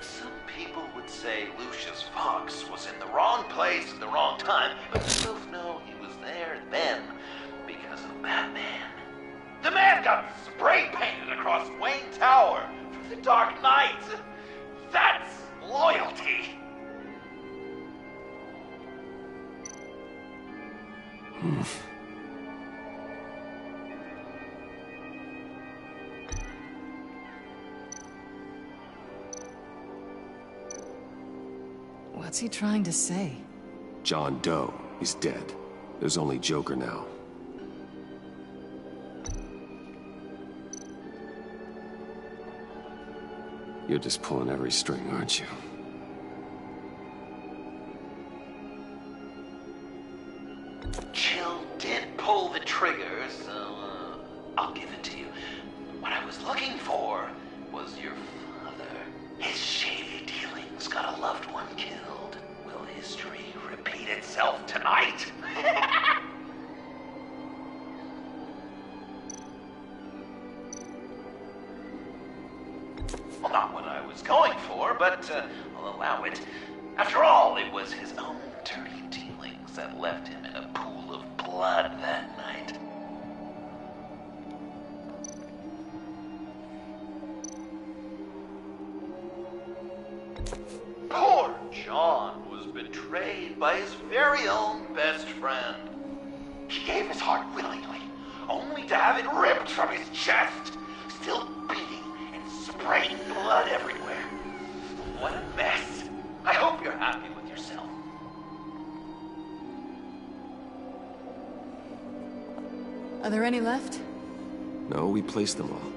Some people would say Lucius Fox was in the wrong place at the wrong time, but we both know he was there then because of Batman. The man got spray painted across Wayne Tower for the Dark Knight. That's loyalty. What's he trying to say? John Doe. He's dead. There's only Joker now. You're just pulling every string, aren't you? Chill did pull the trigger, so I'll give it to you. What I was looking for was your father. His shady dealings got a loved one killed. Will history repeat itself tonight? Well, not what I was going for, but I'll allow it. After all, it was his own dirty dealings that left him in a pool of blood that night. Poor John was betrayed by his very own best friend. He gave his heart willingly, only to have it ripped from his chest, still beating and spraying blood everywhere. What a mess. I hope you're happy with yourself. Are there any left? No, we placed them all.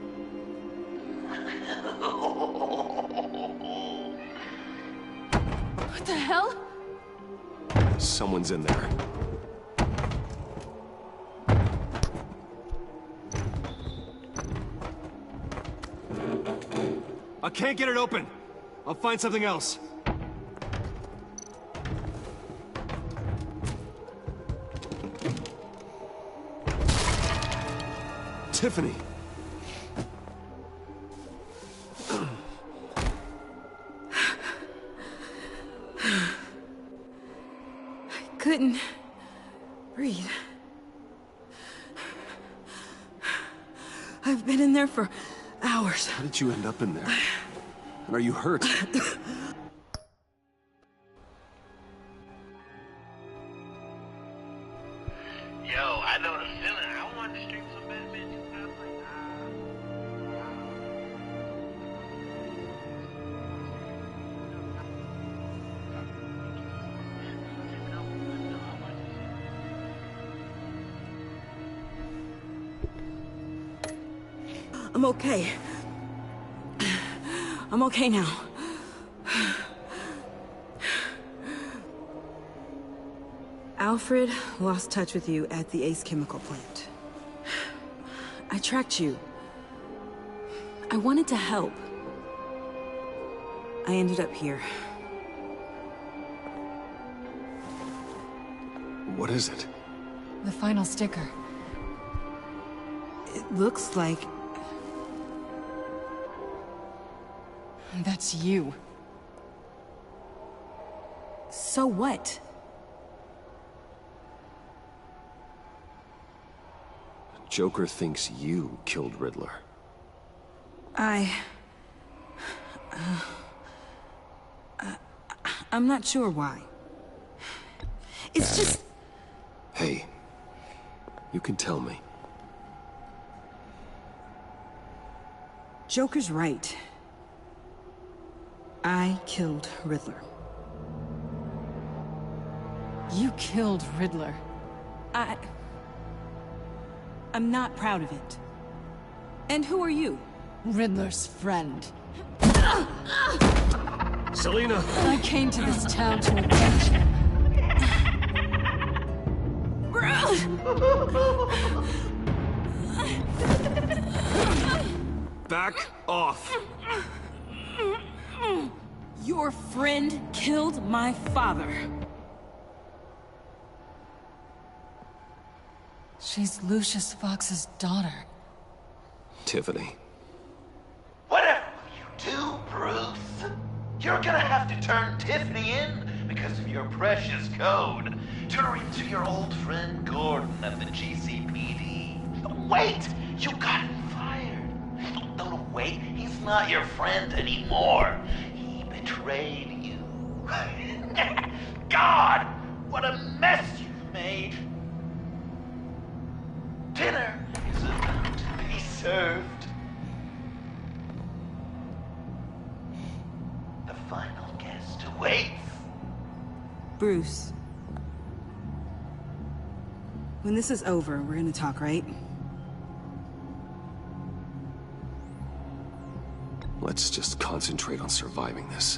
What the hell? Someone's in there. I can't get it open. I'll find something else. Tiffany. I couldn't breathe. I've been in there for hours. How did you end up in there? And are you hurt? Yo, I know the feeling. I wanted to stream some I'm okay. I'm okay now. Alfred lost touch with you at the Ace Chemical plant. I tracked you. I wanted to help. I ended up here. What is it? The final sticker. It looks like... That's you. So what? Joker thinks you killed Riddler. I'm not sure why. It's just... Hey, you can tell me. Joker's right. I killed Riddler. You killed Riddler. I'm not proud of it. And who are you? Riddler's friend. Selina! I came to this town to avenge him. Back off! Your friend killed my father. She's Lucius Fox's daughter. Tiffany. Whatever you do, Bruce, you're gonna have to turn Tiffany in because of your precious code. Turn her into your old friend Gordon at the GCPD. Wait! You got him fired. No, wait. He's not your friend anymore. He betrayed you. God! What a mess you've made. Dinner is about to be served. The final guest awaits. Bruce. When this is over, we're gonna talk, right? Let's just concentrate on surviving this.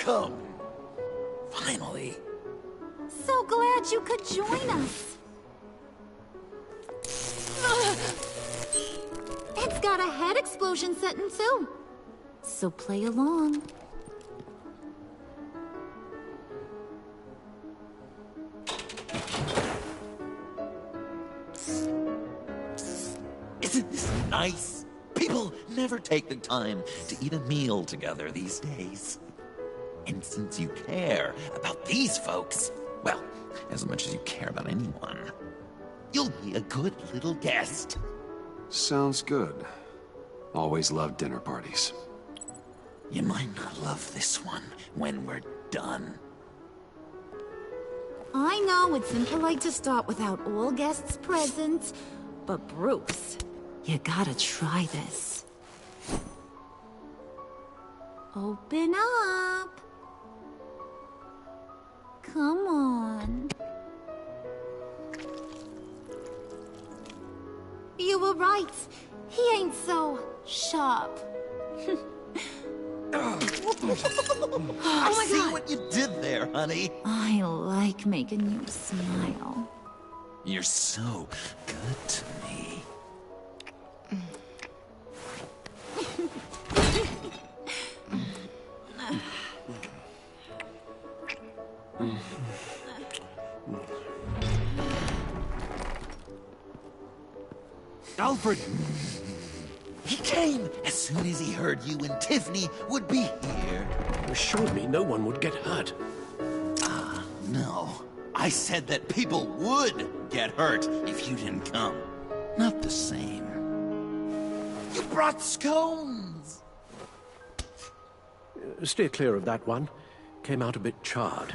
welcome! Finally. So glad you could join us. It's got a head explosion setting too. So play along. Isn't this nice? People never take the time to eat a meal together these days. And since you care about these folks, well, as much as you care about anyone, you'll be a good little guest. Sounds good. Always loved dinner parties. You might not love this one when we're done. I know it's impolite to start without all guests present, but Bruce, you gotta try this. Open up. Come on. You were right. He ain't so sharp. I see what you did there, honey. I like making you smile. You're so good to me. Alfred! He came as soon as he heard you and Tiffany would be here. Assured me no one would get hurt. No. I said that people would get hurt if you didn't come. Not the same. You brought scones! Steer clear of that one. Came out a bit charred.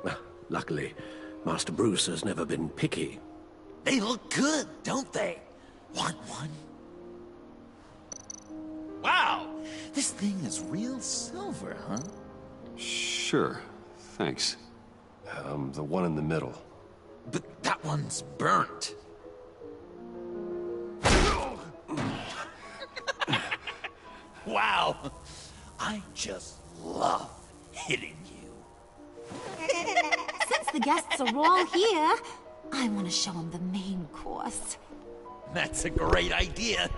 Well, luckily, Master Bruce has never been picky. They look good, don't they? Want one? Wow! This thing is real silver, huh? Sure, thanks. The one in the middle. But that one's burnt. Wow! I just love hitting you. Since the guests are all here, I want to show them the main course. That's a great idea.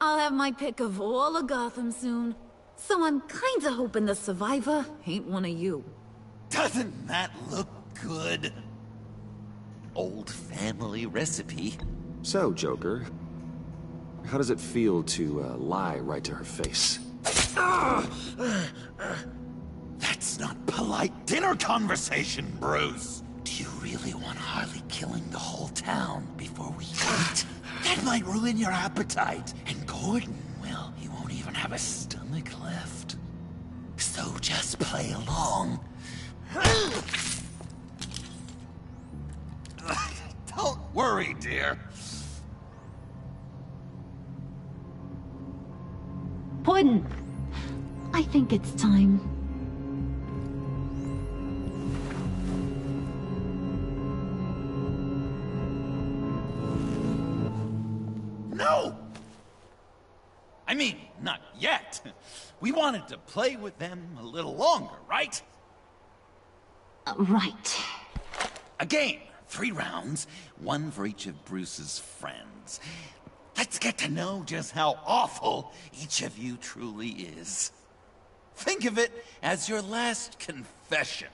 I'll have my pick of all of Gotham soon. So I'm kinda hoping the survivor ain't one of you. Doesn't that look good? Old family recipe. So, Joker, how does it feel to lie right to her face? That's not polite dinner conversation, Bruce. Do you really want Harley killing the whole town before we eat? That might ruin your appetite. And Gordon, well, he won't even have a stomach left. So just play along. Don't worry, dear. Puddin', I think it's time. No! I mean, not yet. We wanted to play with them a little longer, right? Right. A game. 3 rounds, 1 for each of Bruce's friends. Let's get to know just how awful each of you truly is. Think of it as your last confession.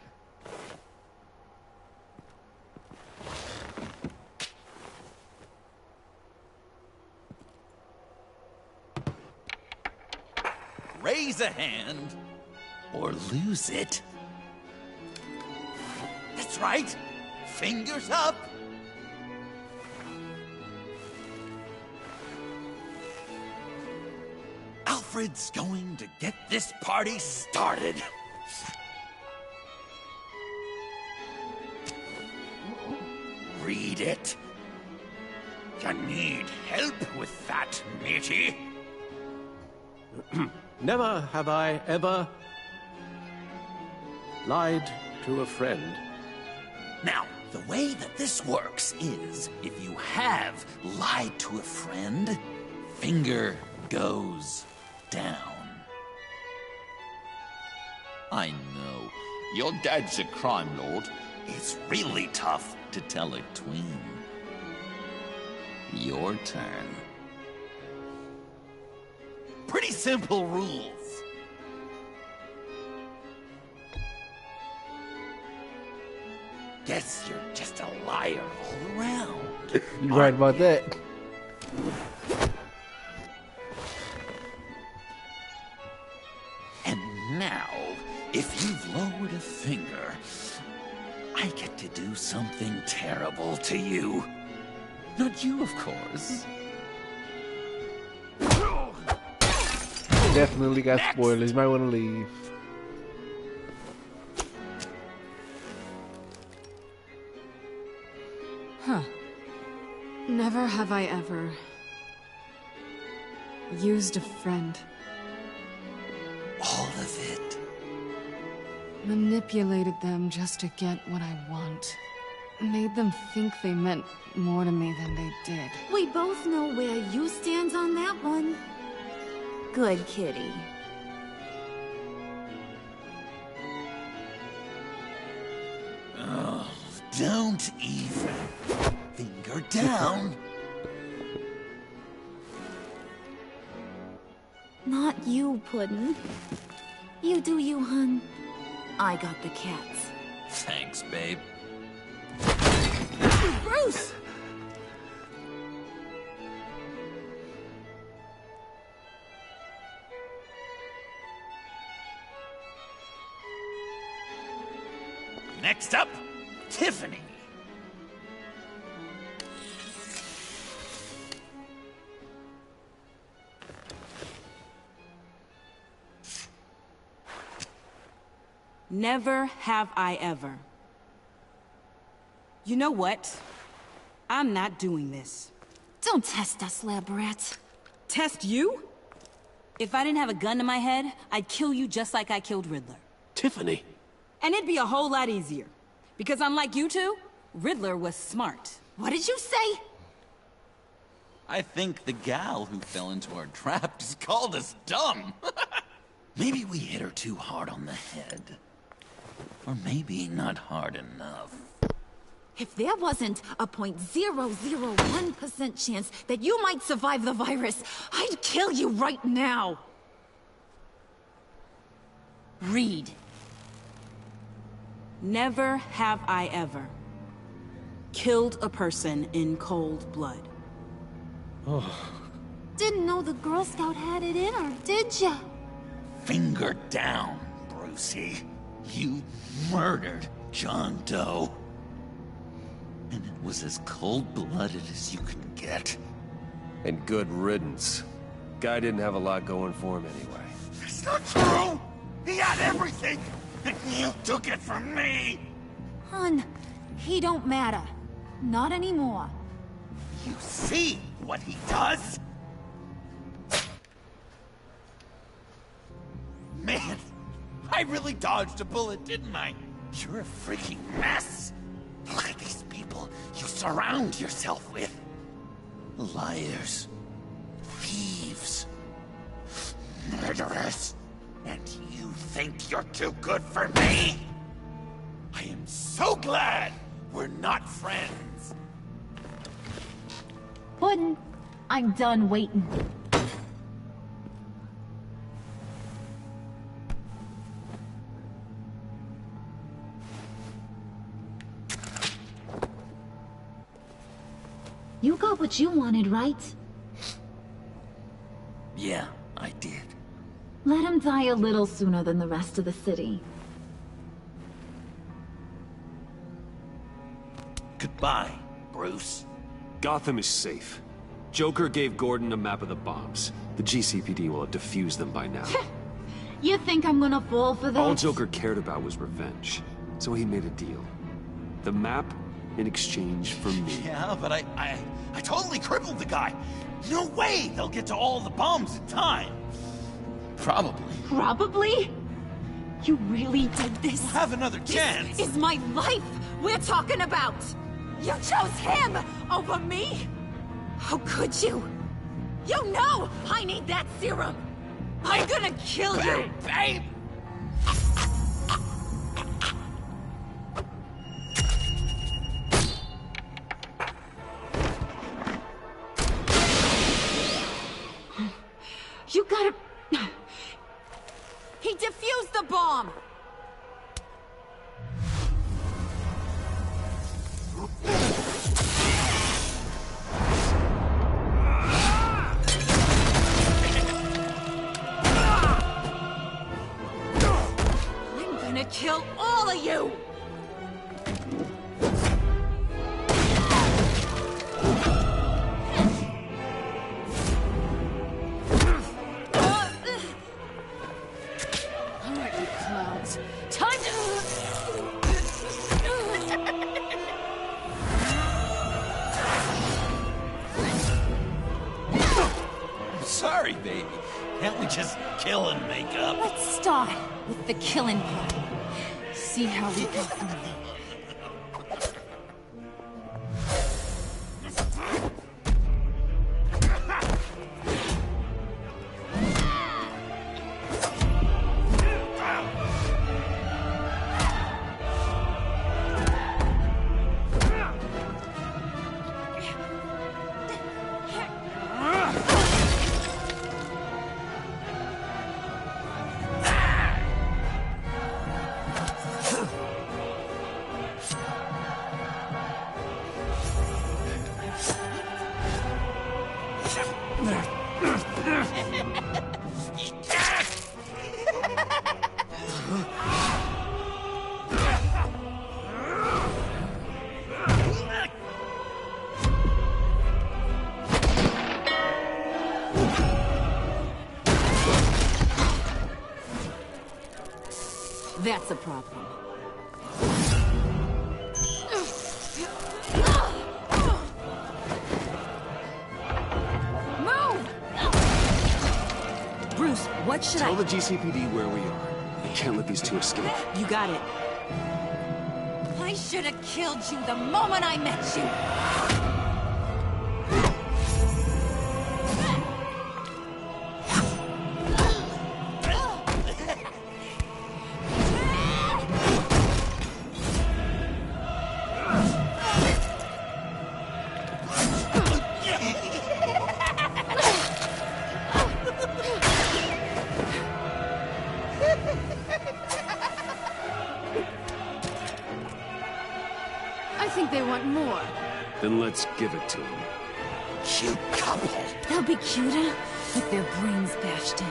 Raise a hand, or lose it. That's right. Fingers up. Alfred's going to get this party started. Read it. You need help with that, matey? Never have I ever lied to a friend. Now, The way that this works is, if you have lied to a friend, finger goes down. I know, your dad's a crime lord. It's really tough to tell a tween. Your turn. Pretty simple rules. Guess you're just a liar all around. You right about that. And now, if you've lowered a finger, I get to do something terrible to you. Not you, of course. Definitely got spoilers. Might want to leave. Huh. Never have I ever used a friend. All of it. Manipulated them just to get what I want. Made them think they meant more to me than they did. We both know where you stand on that one. Good kitty. Oh, don't even. Finger down. Not you, Puddin'. You do you, hun. I got the cats. Thanks, babe. Bruce! Next up, Tiffany. Never have I ever. You know what? I'm not doing this. Don't test us, lab rat. Test you? If I didn't have a gun to my head, I'd kill you just like I killed Riddler. Tiffany. And it'd be a whole lot easier. Because unlike you two, Riddler was smart. What did you say? I think the gal who fell into our trap just called us dumb. Maybe we hit her too hard on the head. Or maybe not hard enough. If there wasn't a 0.001% chance that you might survive the virus, I'd kill you right now. Read. Never have I ever killed a person in cold blood. Didn't know the Girl Scout had it in her, did ya? Finger down, Brucey. You murdered John Doe. And it was as cold-blooded as you can get. And good riddance. Guy didn't have a lot going for him anyway. It's not true! He had everything! And you took it from me! Hun, he don't matter. Not anymore. You see what he does? Man, I really dodged a bullet, didn't I? You're a freaking mess! Look at these people you surround yourself with. Liars. Thieves. Murderers. And you think you're too good for me? I am so glad we're not friends. Puddin', I'm done waiting. You got what you wanted, right? Yeah, I did. Let him die a little sooner than the rest of the city. Goodbye, Bruce. Gotham is safe. Joker gave Gordon a map of the bombs. The GCPD will have defused them by now. You think I'm gonna fall for that? All Joker cared about was revenge. So he made a deal. The map in exchange for me. Yeah, but I totally crippled the guy. No way they'll get to all the bombs in time. Probably. Probably? You really did this? Have another chance. This is my life! we're talking about? You chose him over me? How could you? You know I need that serum! I'm gonna kill you! Babe! You gotta... He defused the bomb! I'm gonna kill all of you! Sorry, baby. Can't we just kill and make up? Let's start with the killing part. See how we go from there. That's a problem. Move! Bruce, what should Tell the GCPD where we are. We can't let these two escape. You got it. I should have killed you the moment I met you. I think they want more. Then let's give it to them. Cute couple. They'll be cuter with their brains bashed in.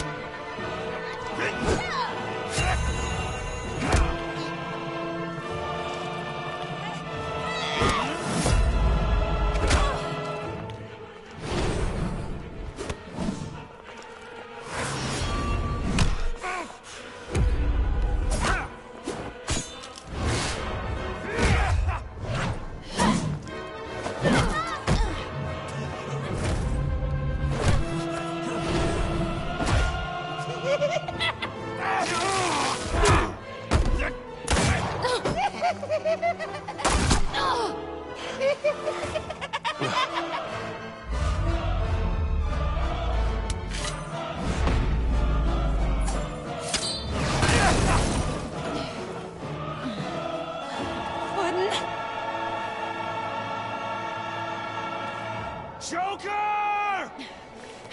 Joker!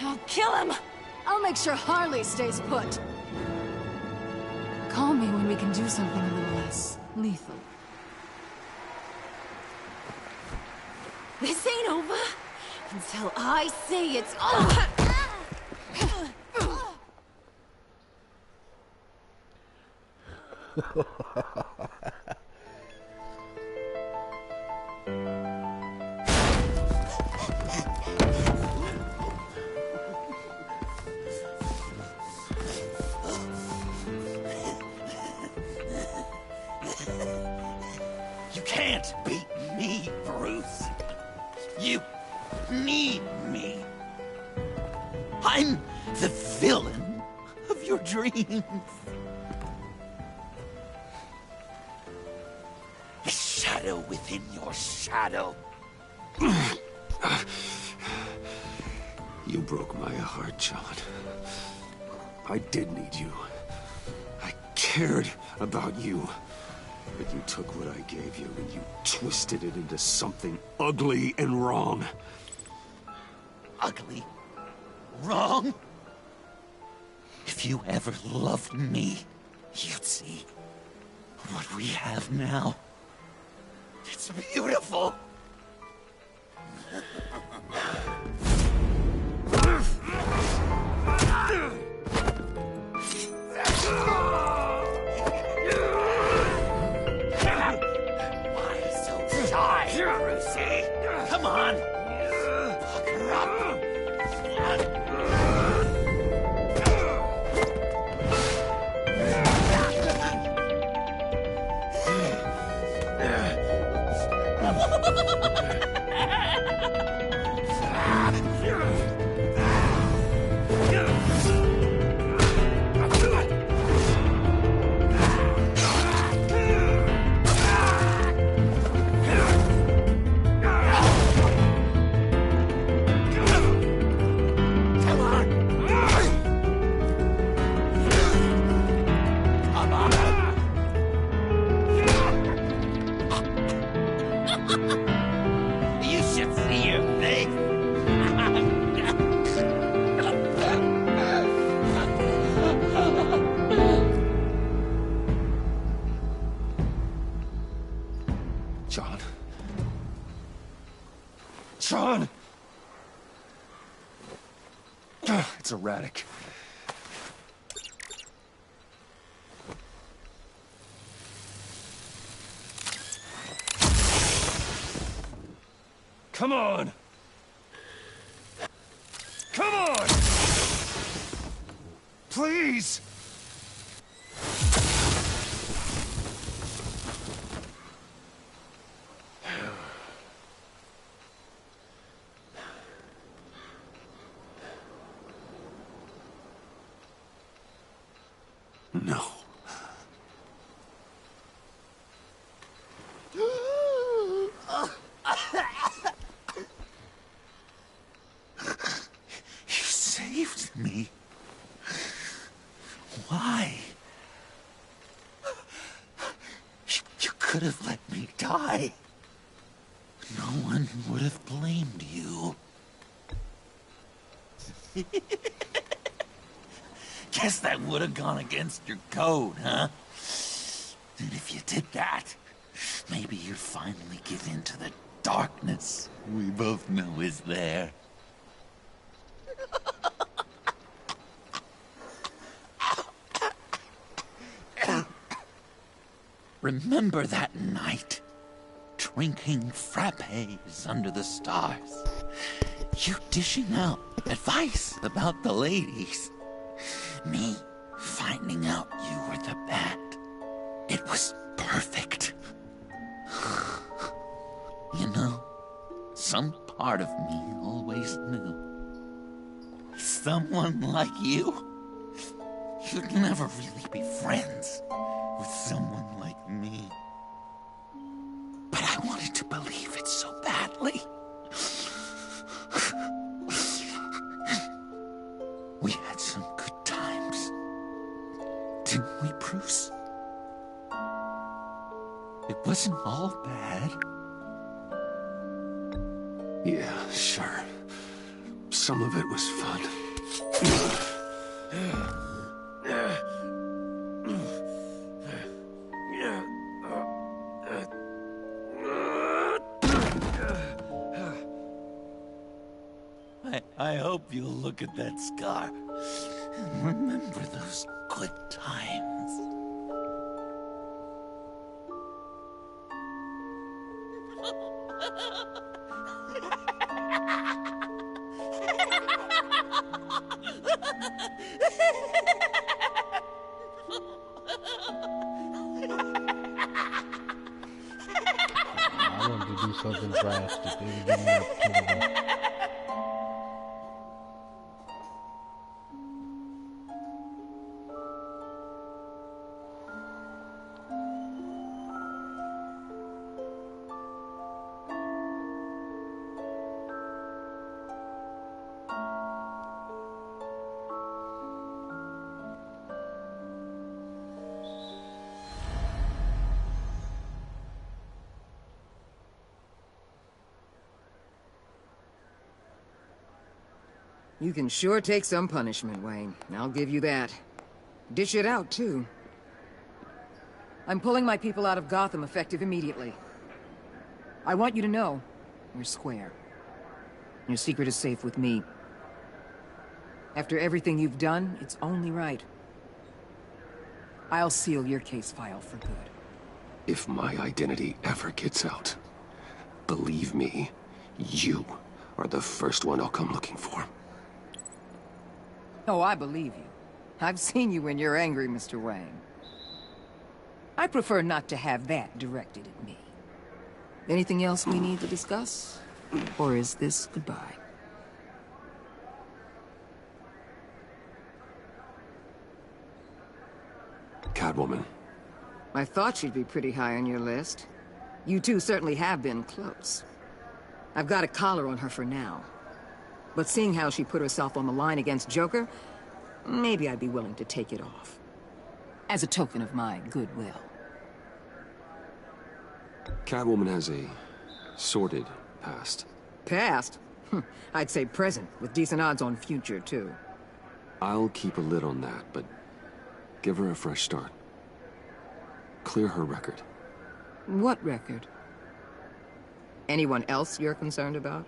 I'll kill him! I'll make sure Harley stays put. Call me when we can do something a little less lethal. This ain't over until I say it's over! You can't beat me, Bruce. You need me. I'm the villain of your dreams. Shut shadow within your shadow. You broke my heart, John. I did need you. I cared about you. But you took what I gave you and you twisted it into something ugly and wrong. Ugly? Wrong? If you ever loved me, you'd see what we have now. It's beautiful. Why so shy, Brucey? Come on. Fuck her up. You should see your face. John. John! It's erratic. Come on! Come on! Please! No. You saved me. Why? You could have let me die. No one would have blamed you. Guess that would have gone against your code, huh? And if you did that, maybe you'd finally give in to the darkness we both know is there. Remember that night? Drinking frappes under the stars. You dishing out advice about the ladies. Me finding out you were the bad. It was perfect. You know, some part of me always knew. Someone like you, you'd never really be friends with someone like me. But I wanted to believe it so badly. We had some good times, didn't we, Bruce? It wasn't all bad. Yeah, sure. Some of it was fun. I hope you'll look at that scar and remember those good times. I wanted to do something drastic. They were giving me an opportunity. You can sure take some punishment, Wayne. I'll give you that. Dish it out, too. I'm pulling my people out of Gotham effective immediately. I want you to know, we're square. Your secret is safe with me. After everything you've done, it's only right. I'll seal your case file for good. If my identity ever gets out, believe me, you are the first one I'll come looking for. Oh, I believe you. I've seen you when you're angry, Mr. Wayne. I prefer not to have that directed at me. Anything else we need to discuss? Or is this goodbye? Catwoman. I thought she'd be pretty high on your list. You two certainly have been close. I've got a collar on her for now. But seeing how she put herself on the line against Joker, maybe I'd be willing to take it off. As a token of my goodwill. Catwoman has a sordid past. Past? I'd say present, with decent odds on future, too. I'll keep a lid on that, but give her a fresh start. Clear her record. What record? Anyone else you're concerned about?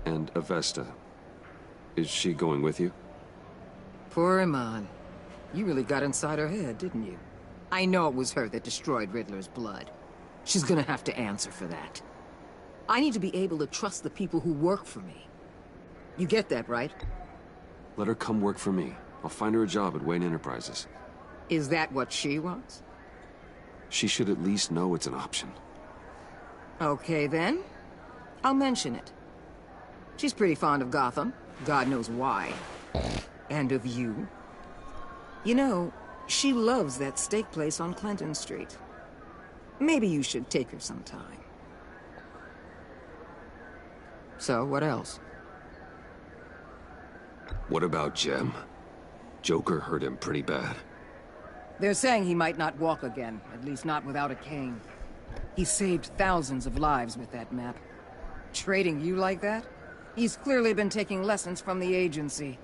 And Avesta. Is she going with you? Poor Iman. You really got inside her head, didn't you? I know it was her that destroyed Riddler's blood. She's gonna have to answer for that. I need to be able to trust the people who work for me. You get that, right? Let her come work for me. I'll find her a job at Wayne Enterprises. Is that what she wants? She should at least know it's an option. Okay, then. I'll mention it. She's pretty fond of Gotham. God knows why. And of you. You know, she loves that steak place on Clinton Street. Maybe you should take her sometime. So, what else? What about Jem? Joker hurt him pretty bad. They're saying he might not walk again, at least not without a cane. He saved thousands of lives with that map. Trading you like that? He's clearly been taking lessons from the agency.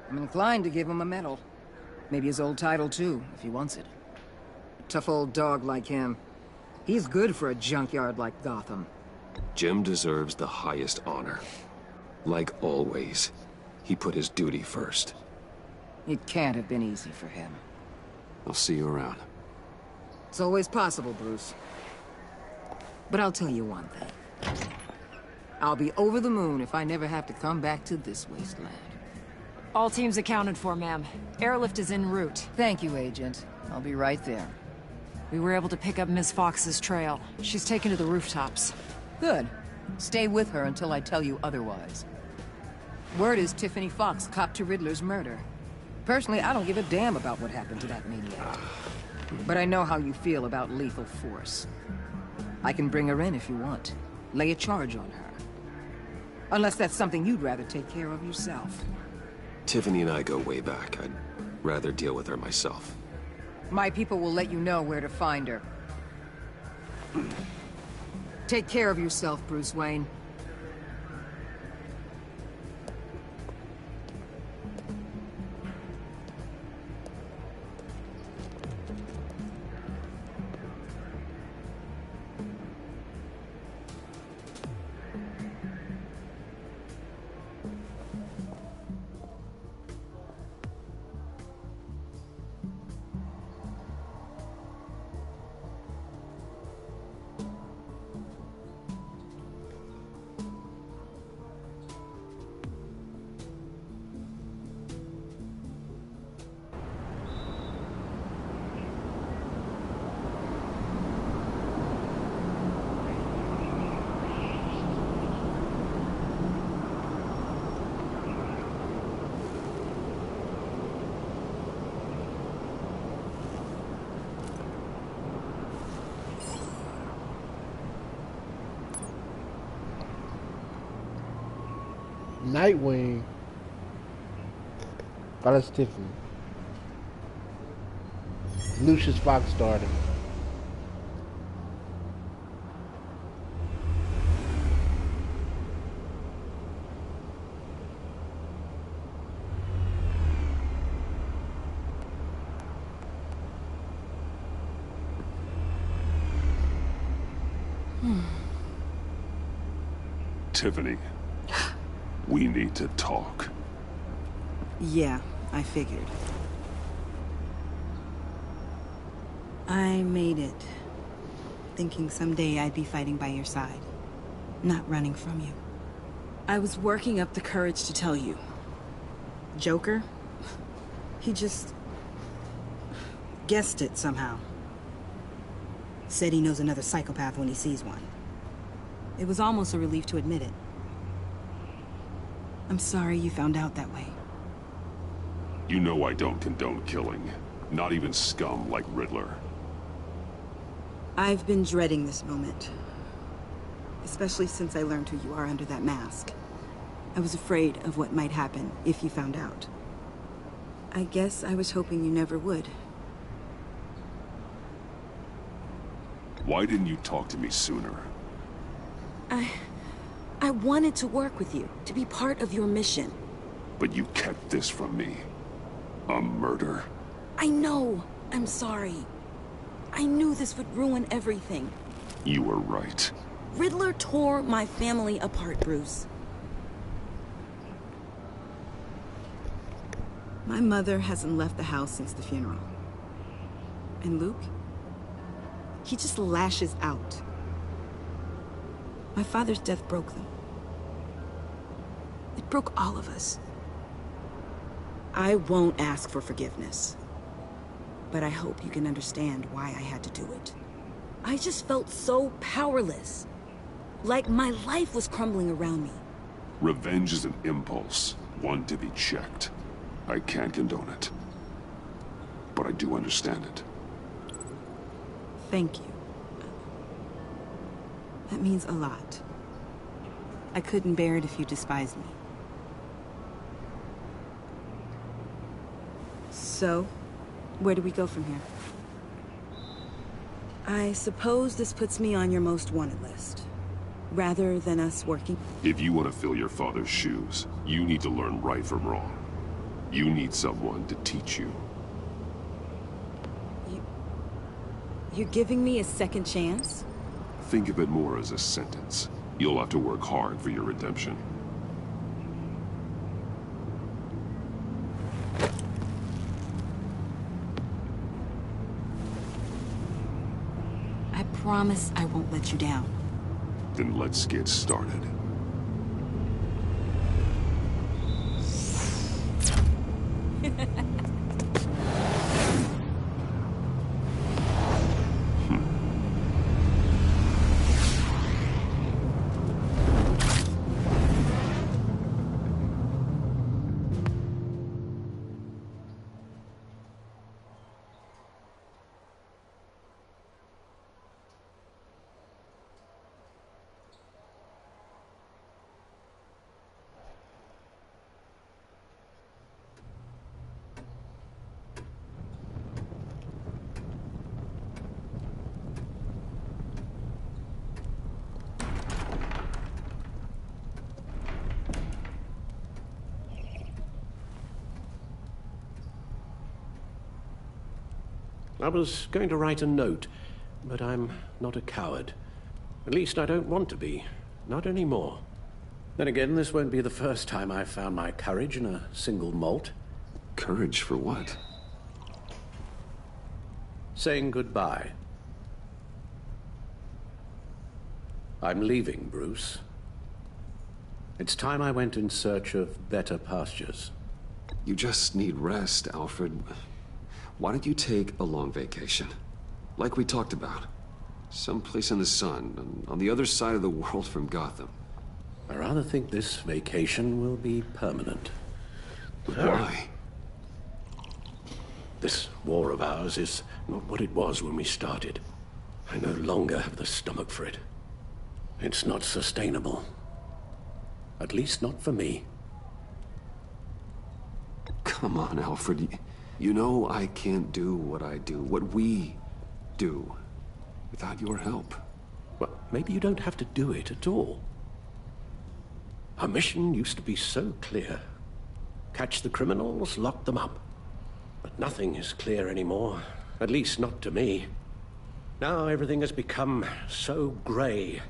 I'm inclined to give him a medal. Maybe his old title too, if he wants it. A tough old dog like him. He's good for a junkyard like Gotham. Jem deserves the highest honor. Like always, he put his duty first. It can't have been easy for him. I'll see you around. It's always possible, Bruce. But I'll tell you one thing. I'll be over the moon if I never have to come back to this wasteland. All teams accounted for, ma'am. Airlift is en route. Thank you, Agent. I'll be right there. We were able to pick up Miss Fox's trail. She's taken to the rooftops. Good. Stay with her until I tell you otherwise. Word is Tiffany Fox copped to Riddler's murder. Personally, I don't give a damn about what happened to that maniac. But I know how you feel about lethal force. I can bring her in if you want. Lay a charge on her. Unless that's something you'd rather take care of yourself. Tiffany and I go way back. I'd rather deal with her myself. My people will let you know where to find her. Take care of yourself, Bruce Wayne. Nightwing. Oh, that's Tiffany. Lucius Fox started. Tiffany, we need to talk. Yeah, I figured. I made it, thinking someday I'd be fighting by your side, not running from you. I was working up the courage to tell you. Joker? He just guessed it somehow. Said he knows another psychopath when he sees one. It was almost a relief to admit it. I'm sorry you found out that way. You know I don't condone killing. Not even scum like Riddler. I've been dreading this moment. Especially since I learned who you are under that mask. I was afraid of what might happen if you found out. I guess I was hoping you never would. Why didn't you talk to me sooner? I wanted to work with you, to be part of your mission. But you kept this from me. A murder? I know. I'm sorry. I knew this would ruin everything. You were right. Riddler tore my family apart, Bruce. My mother hasn't left the house since the funeral. And Luke? He just lashes out. My father's death broke them. It broke all of us. I won't ask for forgiveness. But I hope you can understand why I had to do it. I just felt so powerless. Like my life was crumbling around me. Revenge is an impulse, one to be checked. I can't condone it. But I do understand it. Thank you. That means a lot. I couldn't bear it if you despised me. So, where do we go from here? I suppose this puts me on your most wanted list. Rather than us working... If you want to fill your father's shoes, you need to learn right from wrong. You need someone to teach you. You're giving me a second chance? Think of it more as a sentence. You'll have to work hard for your redemption. I promise I won't let you down. Then let's get started. I was going to write a note, but I'm not a coward. At least I don't want to be. Not anymore. Then again, this won't be the first time I've found my courage in a single malt. Courage for what? Saying goodbye. I'm leaving, Bruce. It's time I went in search of better pastures. You just need rest, Alfred. Why don't you take a long vacation? Like we talked about. Someplace in the sun, on the other side of the world from Gotham. I rather think this vacation will be permanent. Why? This war of ours is not what it was when we started. I no longer have the stomach for it. It's not sustainable. At least not for me. Come on, Alfred. You know I can't do what I do, what we do, without your help. Well, maybe you don't have to do it at all. Our mission used to be so clear. Catch the criminals, lock them up. But nothing is clear anymore, at least not to me. Now everything has become so gray.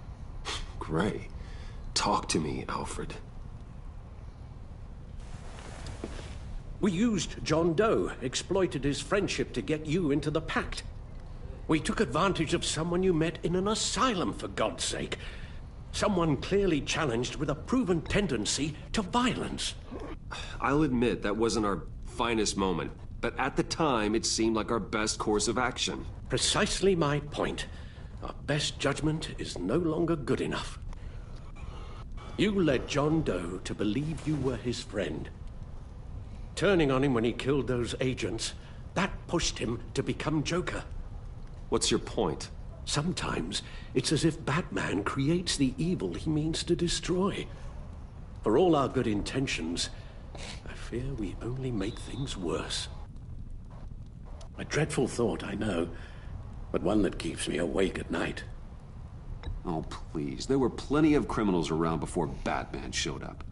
Gray? Talk to me, Alfred. We used John Doe, exploited his friendship to get you into the pact. We took advantage of someone you met in an asylum, for God's sake. Someone clearly challenged with a proven tendency to violence. I'll admit that wasn't our finest moment, but at the time it seemed like our best course of action. Precisely my point. Our best judgment is no longer good enough. You led John Doe to believe you were his friend. Turning on him when he killed those agents, that pushed him to become Joker. What's your point? Sometimes it's as if Batman creates the evil he means to destroy. For all our good intentions, I fear we only make things worse. A dreadful thought, I know, but one that keeps me awake at night. Oh, please. There were plenty of criminals around before Batman showed up.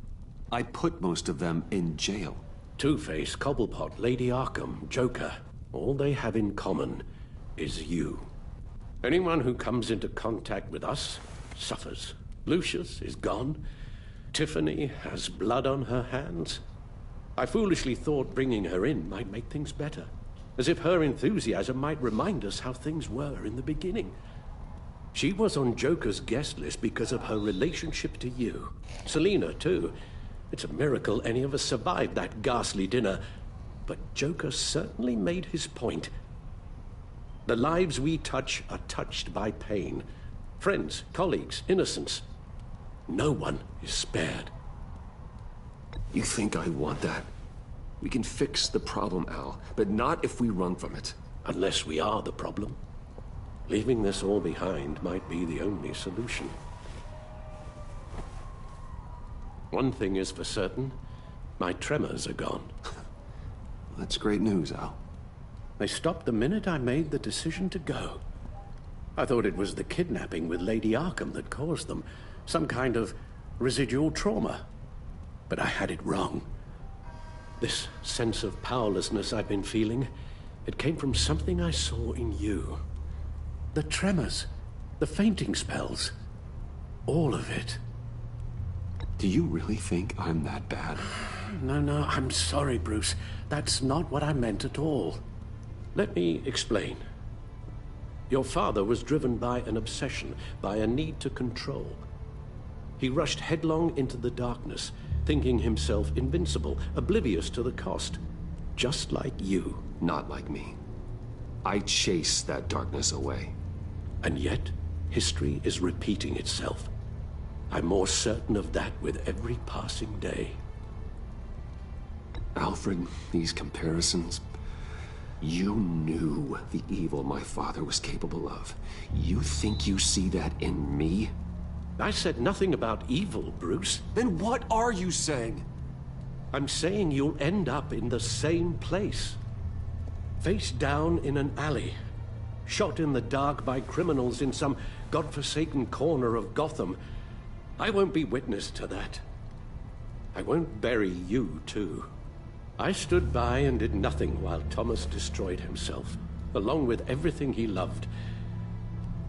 I put most of them in jail. Two-Face, Cobblepot, Lady Arkham, Joker, all they have in common is you. Anyone who comes into contact with us suffers. Lucius is gone. Tiffany has blood on her hands. I foolishly thought bringing her in might make things better, as if her enthusiasm might remind us how things were in the beginning. She was on Joker's guest list because of her relationship to you. Selina, too. It's a miracle any of us survived that ghastly dinner. But Joker certainly made his point. The lives we touch are touched by pain. Friends, colleagues, innocents. No one is spared. You think I want that? We can fix the problem, Al, but not if we run from it. Unless we are the problem. Leaving this all behind might be the only solution. One thing is for certain, my tremors are gone. That's great news, Al. They stopped the minute I made the decision to go. I thought it was the kidnapping with Lady Arkham that caused them, some kind of residual trauma. But I had it wrong. This sense of powerlessness I've been feeling, it came from something I saw in you. The tremors, the fainting spells, all of it. Do you really think I'm that bad? No, I'm sorry, Bruce. That's not what I meant at all. Let me explain. Your father was driven by an obsession, by a need to control. He rushed headlong into the darkness, thinking himself invincible, oblivious to the cost. Just like you. Not like me. I chased that darkness away. And yet, history is repeating itself. I'm more certain of that with every passing day. Alfred, these comparisons... You knew the evil my father was capable of. You think you see that in me? I said nothing about evil, Bruce. Then what are you saying? I'm saying you'll end up in the same place. Face down in an alley. Shot in the dark by criminals in some godforsaken corner of Gotham. I won't be witness to that. I won't bury you, too. I stood by and did nothing while Thomas destroyed himself, along with everything he loved.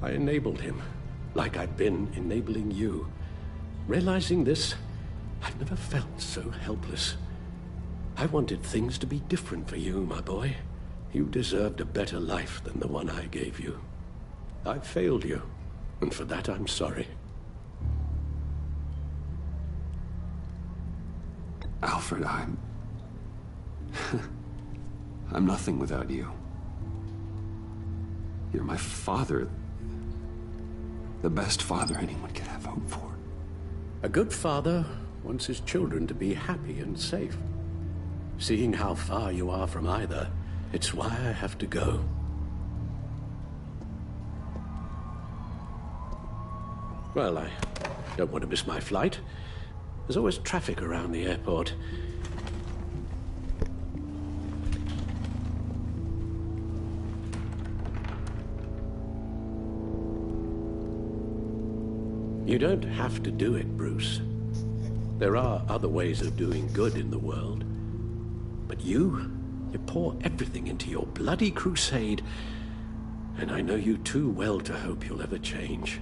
I enabled him, like I'd been enabling you. Realizing this, I've never felt so helpless. I wanted things to be different for you, my boy. You deserved a better life than the one I gave you. I failed you, and for that I'm sorry. Alfred, I'm nothing without you. You're my father. The best father anyone could have hoped for. A good father wants his children to be happy and safe. Seeing how far you are from either, it's why I have to go. Well, I don't want to miss my flight. There's always traffic around the airport. You don't have to do it, Bruce. There are other ways of doing good in the world. But you pour everything into your bloody crusade, And I know you too well to hope you'll ever change.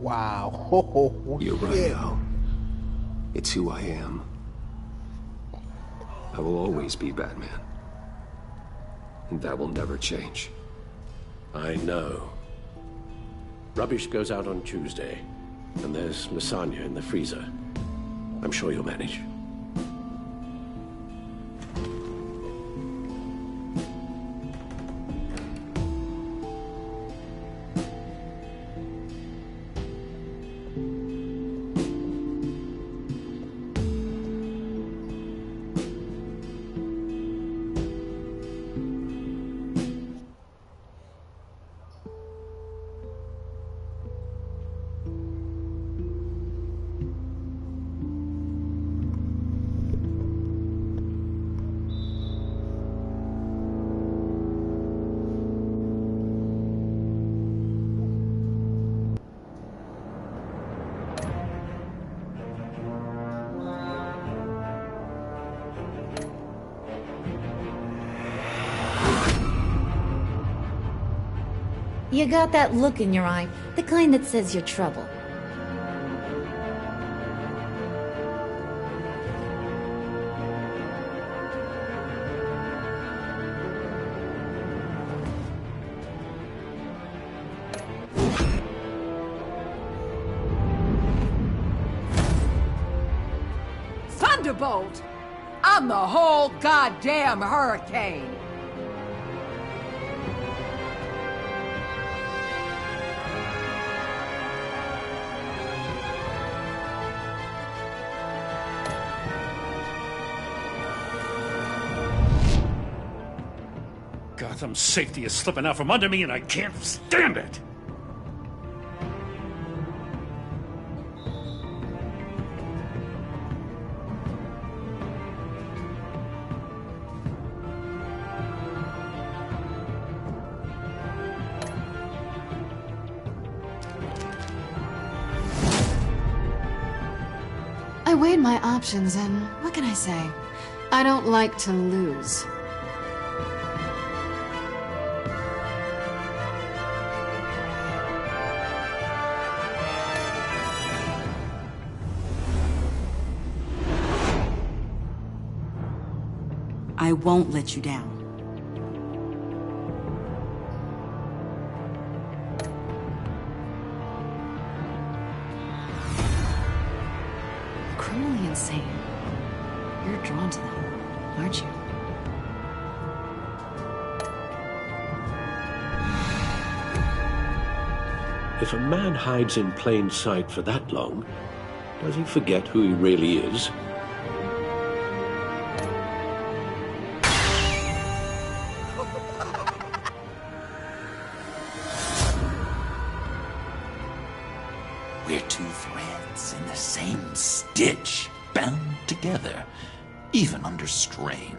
Wow. You're right, Al. It's who I am. I will always be Batman. And that will never change. I know. Rubbish goes out on Tuesday, and there's lasagna in the freezer. I'm sure you'll manage. You got that look in your eye, the kind that says you're trouble. Thunderbolt! I'm the whole goddamn hurricane! Gotham's safety is slipping out from under me, and I can't stand it! I weighed my options, and what can I say? I don't like to lose. I won't let you down. Criminally insane. You're drawn to them, aren't you? If a man hides in plain sight for that long, does he forget who he really is? We're two threads in the same stitch, bound together, even under strain.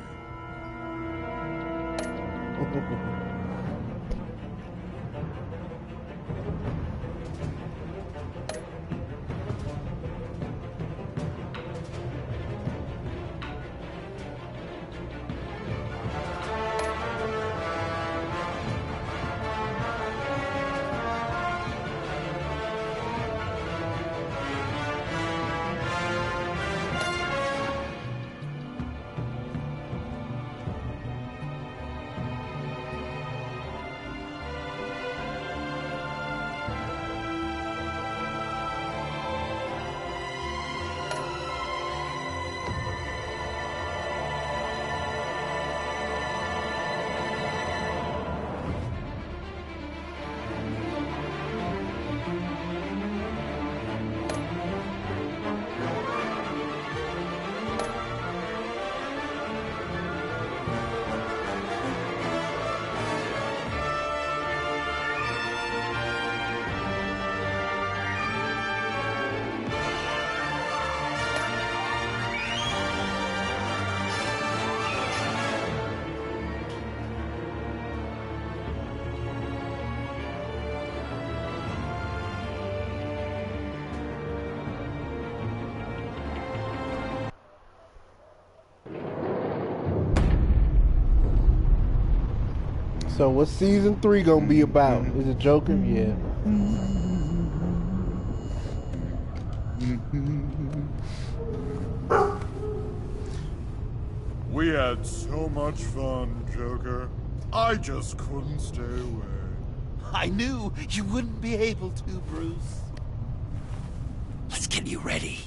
So what's season 3 gonna be about? Is it Joker? Yeah. We had so much fun, Joker. I just couldn't stay away. I knew you wouldn't be able to, Bruce. Let's get you ready.